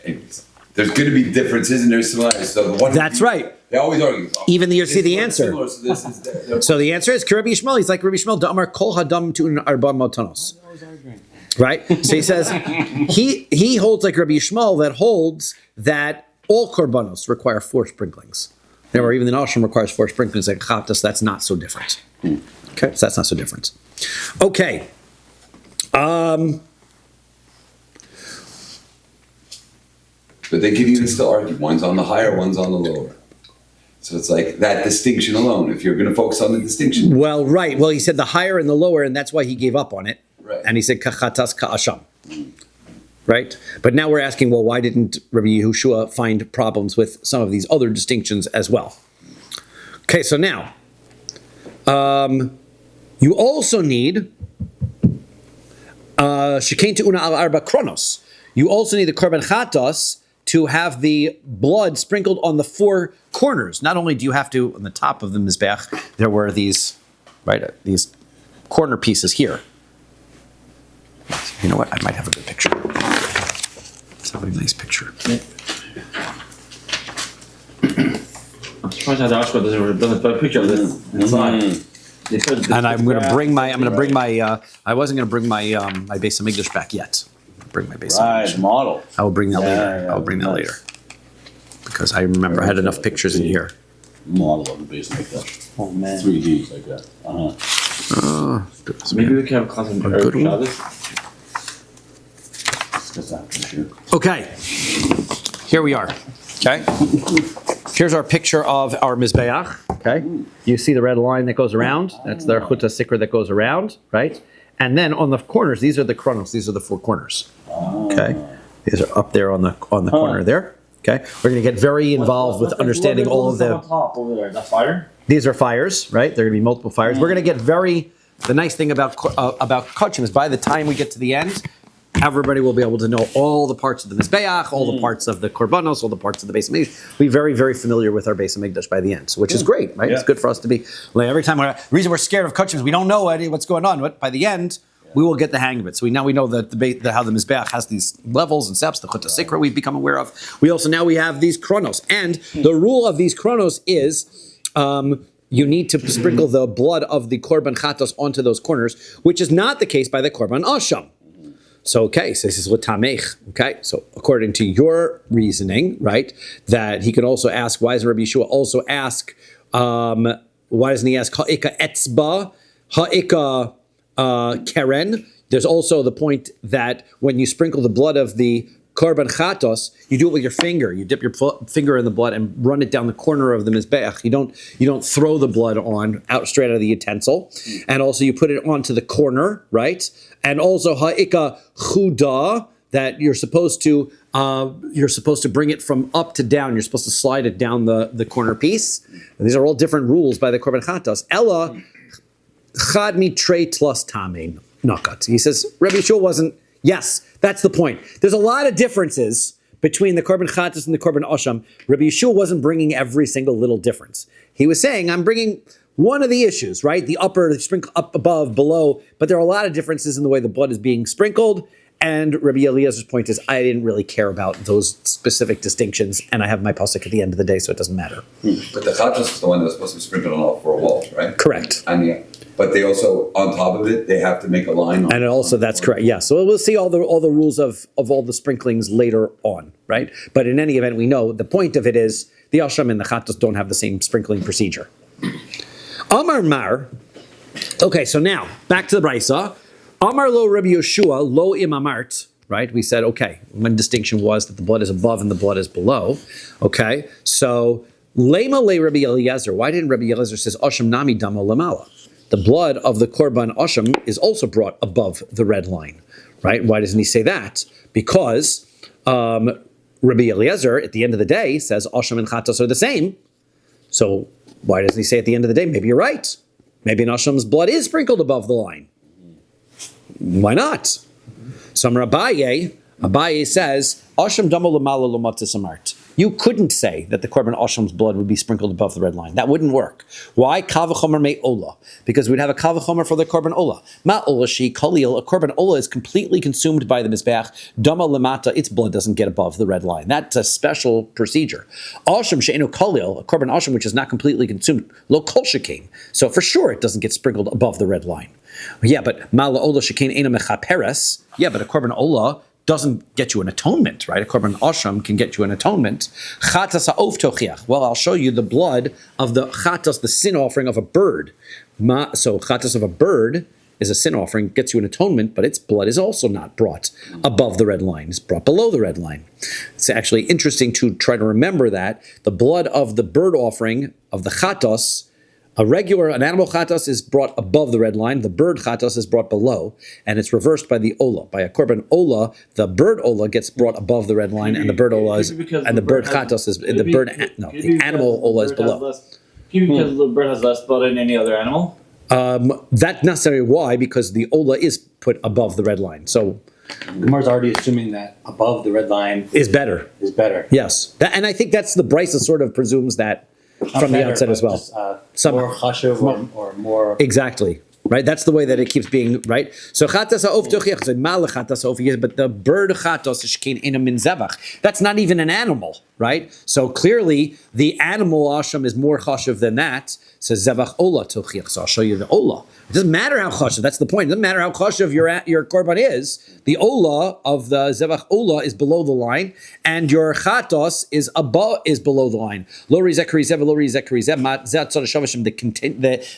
anyways, there's going to be differences and there's similarities. So the one That's right. They always argue. Even you see the answer. Similar, so this is So the answer is Rabbi Yishmael. He's like Rabbi Yishmael. Da'amar kol hadam tu'un arba motanos. Right. So he says he holds like Rabbi Yishmael that holds that all korbanos require 4 sprinklings. Or even the Ashram requires 4 sprinklings. Like chatas, that's not so different. Okay, so that's not so different. Okay. But they can even still argue. One's on the higher, one's on the lower. So it's like that distinction alone. If you're going to focus on the distinction. Well, right. Well, he said the higher and the lower, and that's why he gave up on it. Right. And he said kachatas ka'asham. Right? But now we're asking, well, why didn't Rabbi Yehoshua find problems with some of these other distinctions as well? Okay, so now, you also need shekain te'una al arba kronos. You also need the korban chatos to have the blood sprinkled on the 4 corners. Not only do you have to, on the top of the mizbeach, there were these, right, these corner pieces here. You know what? I might have a good picture. Let's have a nice picture. I'm surprised that Ashko doesn't put a picture of this inside. And I'm going to bring my. I wasn't going to bring my my Beis Hamikdash back yet. Bring my Beis Hamikdash. Model. I will bring that later. Yeah, I will bring that later. Because I remember I had enough pictures in here. Model of the base like that. Oh man. 3Ds like that. Maybe we can have a class on good one. That's that for sure. Okay. Here we are. Okay. Here's our picture of our Mizbeach. Okay. You see the red line that goes around. That's the Chuta Sikra that goes around, right? And then on the corners, these are the chronos. These are the 4 corners. Okay. These are up there on the corner there. Okay. We're going to get very involved with understanding all of the. On top over there. That's fire. These are fires, right? There are going to be multiple fires. We're going to get very. The nice thing about kachim is by the time we get to the end, everybody will be able to know all the parts of the Mizbeach, all the parts of the Korbanos, all the parts of the Beis Hamikdash. We'll be very, very familiar with our Beis Hamikdash by the end, so, which is great, right? Yeah. It's good for us to be, like, every time, the reason we're scared of kachim is we don't know what's going on, but by the end, we will get the hang of it. So we know that how the Mizbeach has these levels and steps, the Chuta Sikra we've become aware of. We have these chronos. And the rule of these chronos is, you need to sprinkle the blood of the korban chatos onto those corners, which is not the case by the korban asham. So, okay, so this is l'tamech. Okay, so according to your reasoning, right, that he could also ask, why doesn't Rabbi Yeshua also ask, why doesn't he ask ha'ika etzba, ha'ika keren? There's also the point that when you sprinkle the blood of the korban chatos, you do it with your finger. You dip your finger in the blood and run it down the corner of the mizbeach. You don't throw the blood out straight out of the utensil. And also you put it onto the corner, right? And also ha'ika chuda, that you're supposed to bring it from up to down. You're supposed to slide it down the corner piece. And these are all different rules by the korban chatos. Ella chad mitrei tlas tamein nakat. He says Rabbi Yeshua wasn't. Yes, that's the point. There's a lot of differences between the korban chatas and the korban asham. Rabbi Yeshua wasn't bringing every single little difference. He was saying, I'm bringing one of the issues, right? The sprinkle up above, below, but there are a lot of differences in the way the blood is being sprinkled. And Rabbi Eliezer's point is, I didn't really care about those specific distinctions, and I have my pasuk at the end of the day, so it doesn't matter. But the chatas is the one that's supposed to be sprinkled on all 4 walls, right? Correct. And but they also, on top of it, they have to make a line. And also, that's correct. Yeah. So we'll see all the rules of all the sprinklings later on, right? But in any event, we know the point of it is the asham and the chatos don't have the same sprinkling procedure. Amar Mar. Okay, so now back to the brisa. Amar lo Rabbi Yeshua lo imamart. Right? We said, okay, one distinction was that the blood is above and the blood is below. Okay, so lema le Rabbi Eliezer. Why didn't Rabbi Eliezer says asham nami damo lamala? The blood of the korban asham is also brought above the red line, right? Why doesn't he say that? Because Rabbi Eliezer, at the end of the day, says asham and chatas are the same. So why doesn't he say at the end of the day, maybe you're right. Maybe an asham's blood is sprinkled above the line. Why not? So Abaye says, asham damo lamala lomatis amart. You couldn't say that the korban asham's blood would be sprinkled above the red line. That wouldn't work. Why? Kal v'chomer me ola. Because we'd have a kal v'chomer for the korban ola. Ma ola shi kalil. A korban ola is completely consumed by the mizbeach. Dama lemata. Its blood doesn't get above the red line. That's a special procedure. Asham she'enu kalil. A korban asham which is not completely consumed. Lo kol shekain. So for sure it doesn't get sprinkled above the red line. Yeah, but ma ola shekain ena mechaperes. Yeah, but a korban ola doesn't get you an atonement, right? A korban asham can get you an atonement. Chatas ha'of tochiach. Well, I'll show you the blood of the chatas, the sin offering of a bird. So chatas of a bird is a sin offering, gets you an atonement, but its blood is also not brought above the red line. It's brought below the red line. It's actually interesting to try to remember that the blood of the bird offering of the chatas, an animal chatas is brought above the red line. The bird chatas is brought below, and it's reversed by the ola. By a korban ola, the bird ola gets brought above the red line, and the bird ola is, and the bird chatas is the animal ola is below. Because the bird has less blood than any other animal. That's necessarily why, because the ola is put above the red line. So Gemara's already assuming that above the red line is better. Yes, and I think that's the Brisa sort of presumes that. From the outset as well. More chashuv or more. Exactly. Right? That's the way that it keeps being, right? So chatas ha'of tochiach, but the bird chatos shkein ena min zevach. That's not even an animal, right? So clearly the animal asham is more chashuv than that. Says zevach ola tochiach. So I'll show you the ola. It doesn't matter how chashuv. That's the point. It doesn't matter how chashuv your korban is. The ola of the zevach ola is below the line, and your chatos is below the line. Lori zekari zev, lori zekari zev.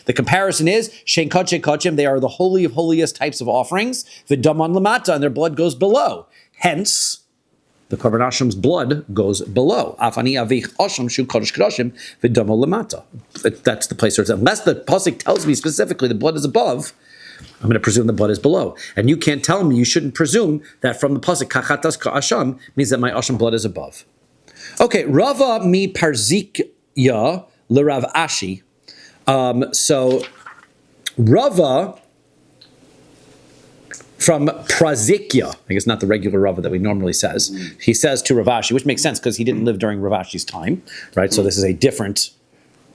The comparison is shein kachim. They are the holy of holiest types of offerings. The daman lamata, and their blood goes below. Hence, the korban asham's blood goes below. Afani avich asham shu kodesh kodashim v'damo lamata. That's the place where it's at. Unless the pasuk tells me specifically the blood is above, I'm going to presume the blood is below. And you can't tell me, you shouldn't presume that from the pasuk kachatas ka'asham means that my asham blood is above. Okay, Rava mi parzikya l'Rav Ashi. So Rava from Prazikya, I guess not the regular Rava that we normally says. He says to Rav Ashi, which makes sense because he didn't live during Rav Ashi's time, right? So this is a different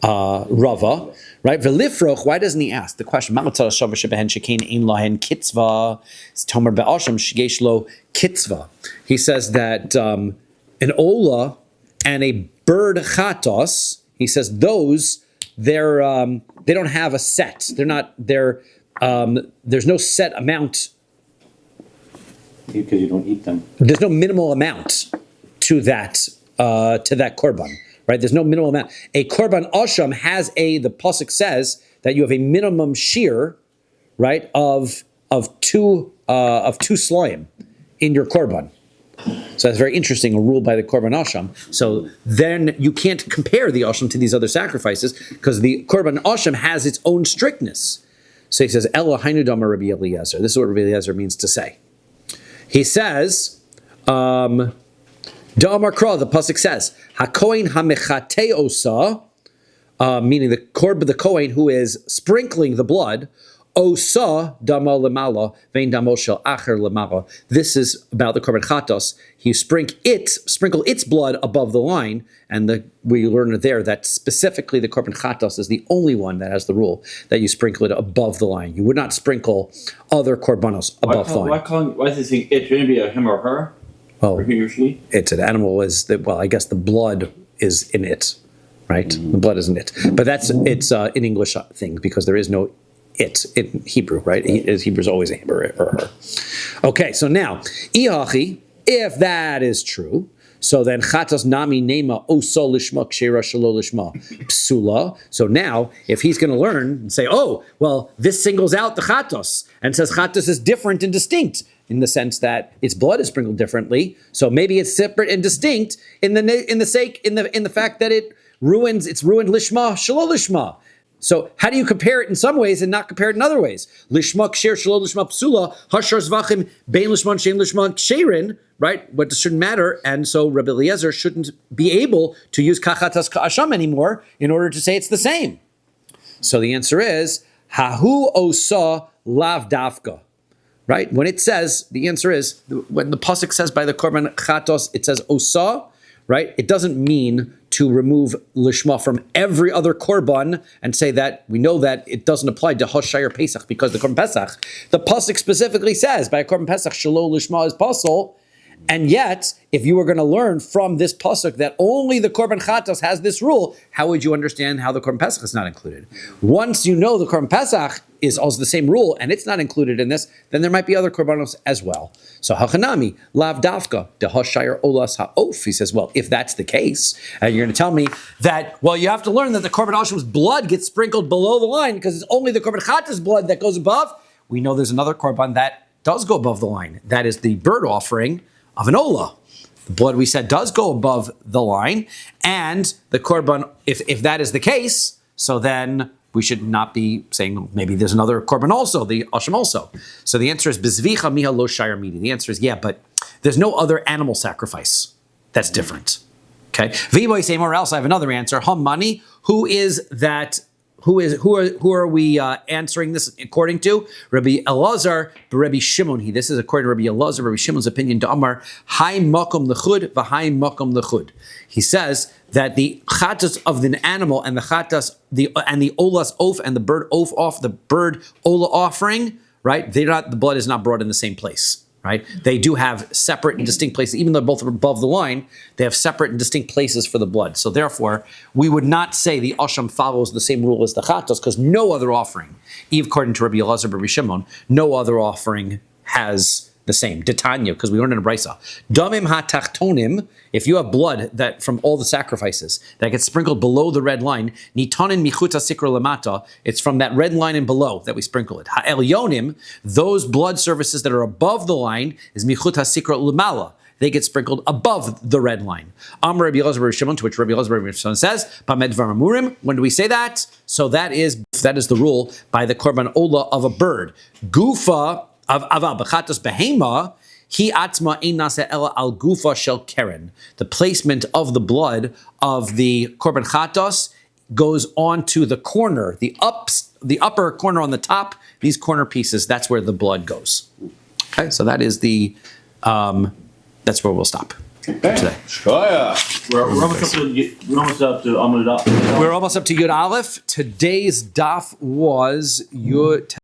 Rava, right? Velifroch, why doesn't he ask the question? Mamatzal shava shebehen shekain ein lahen kitzva, tomer be'asham shegesh lo kitzva. He says that an ola and a bird chatos, he says those they don't have a set. There's no set amount. Because you don't eat them. There's no minimal amount to that korban, right? There's no minimal amount. A korban asham has the pasuk says that you have a minimum shear, right, of two slayim in your korban. So that's very interesting, a rule by the korban asham. So then you can't compare the asham to these other sacrifices because the korban asham has its own strictness. So he says, Ella hainu damar Rabbi Eliezer. This is what Rabbi Eliezer means to say. He says, Da'amar Kra, the pasuk says, HaKohen HaMechate Osa, meaning the Kohen who is sprinkling the blood, Osa Dama Lemala, Vein Damo Shel Acher Lemala. This is about the korban chatos. You sprinkle its blood above the line, and we learn there that specifically the korban chatos is the only one that has the rule that you sprinkle it above the line. You would not sprinkle other korbanos above the line. Why is he saying it? Shouldn't it be a him or her? Oh, or he or she? It's an animal. I guess the blood is in it, right? The blood is in it, but it's an English thing because there is no it in Hebrew, right? Hebrew is always a him or her. Okay, so now, Ihachi, if that is true, so then chatos nami nema oso lishma kshera shelo lishma psula. So now, if he's going to learn and say, oh, well, this singles out the chatos and says chatos is different and distinct in the sense that its blood is sprinkled differently. So maybe it's separate and distinct in the fact that it's ruined lishma shelo lishma. So how do you compare it in some ways and not compare it in other ways? Lishma ksher shelo lishma psula hashar zvachim bein lishman shein lishman ksherin, right? What shouldn't matter, and so Rabbi Eliezer shouldn't be able to use kachatas ka'asham anymore in order to say it's the same. So the answer is hahu osa lav dafka, right? When it says, the answer is when the pasuk says by the korban chatos, it says osa, right? It doesn't mean to remove lishma from every other korban and say that we know that it doesn't apply to Hoshayr Pesach because the korban Pesach, the pasuk specifically says by a korban Pesach shelo lishma is pasul. And yet, if you were going to learn from this pasuk that only the korban chatos has this rule, how would you understand how the korban pesach is not included? Once you know the korban pesach is also the same rule and it's not included in this, then there might be other korbanos as well. So hachanami lav dafka de hoshayr olas haof. He says, well, if that's the case, and you're going to tell me that, well, you have to learn that the korban hashem's blood gets sprinkled below the line because it's only the korban chatos blood that goes above. We know there's another korban that does go above the line. That is the bird offering of an olah. The blood, we said, does go above the line, and the korban, if that is the case, so then we should not be saying maybe there's another korban also, the asham also. So the answer is bezvicha miha lo shayar midi. The answer is yeah, but there's no other animal sacrifice that's different. Okay, v'boy say more else. I have another answer. Hamani, who is that? Who are we answering this according to? Rabbi Elazar, Rabbi Shimon. This is according to Rabbi Elazar, Rabbi Shimon's opinion. To Amar, Hai makom lechud, v'hai makom lechud. He says that the chatas of the animal and the chatas, the olas oaf and the bird oaf off, the bird ola offering, right? The blood is not brought in the same place. Right? They do have separate and distinct places, even though both are above the line, they have separate and distinct places for the blood. So therefore, we would not say the asham follows the same rule as the chatos, because no other offering, even according to Rabbi Elazar, Rabbi Shimon, no other offering has the same. Detanya, because we learned in a brisa. Damim hatachtonim, if you have blood that from all the sacrifices that gets sprinkled below the red line, nitanin michuta sikra lamata, it's from that red line and below that we sprinkle it. Ha'elyonim, those blood surfaces that are above the line, is michuta sikra lamala. They get sprinkled above the red line. Amr Rabbi Elazar Rabbi Shimon, to which Rabbi Elazar Rabbi Shimon says, "Pamed v'ramurim." When do we say that? So that is the rule by the korban ola of a bird. Gufa of b'chatos behema, he atzma ein nase ela al gufa shel keren. The placement of the blood of the korban chatos goes onto the corner, the upper corner on the top. These corner pieces, that's where the blood goes. Okay, so that is that's where we'll stop today. We're almost up to Amud Aleph. We're almost up to Yud Aleph. Today's daf was Yud.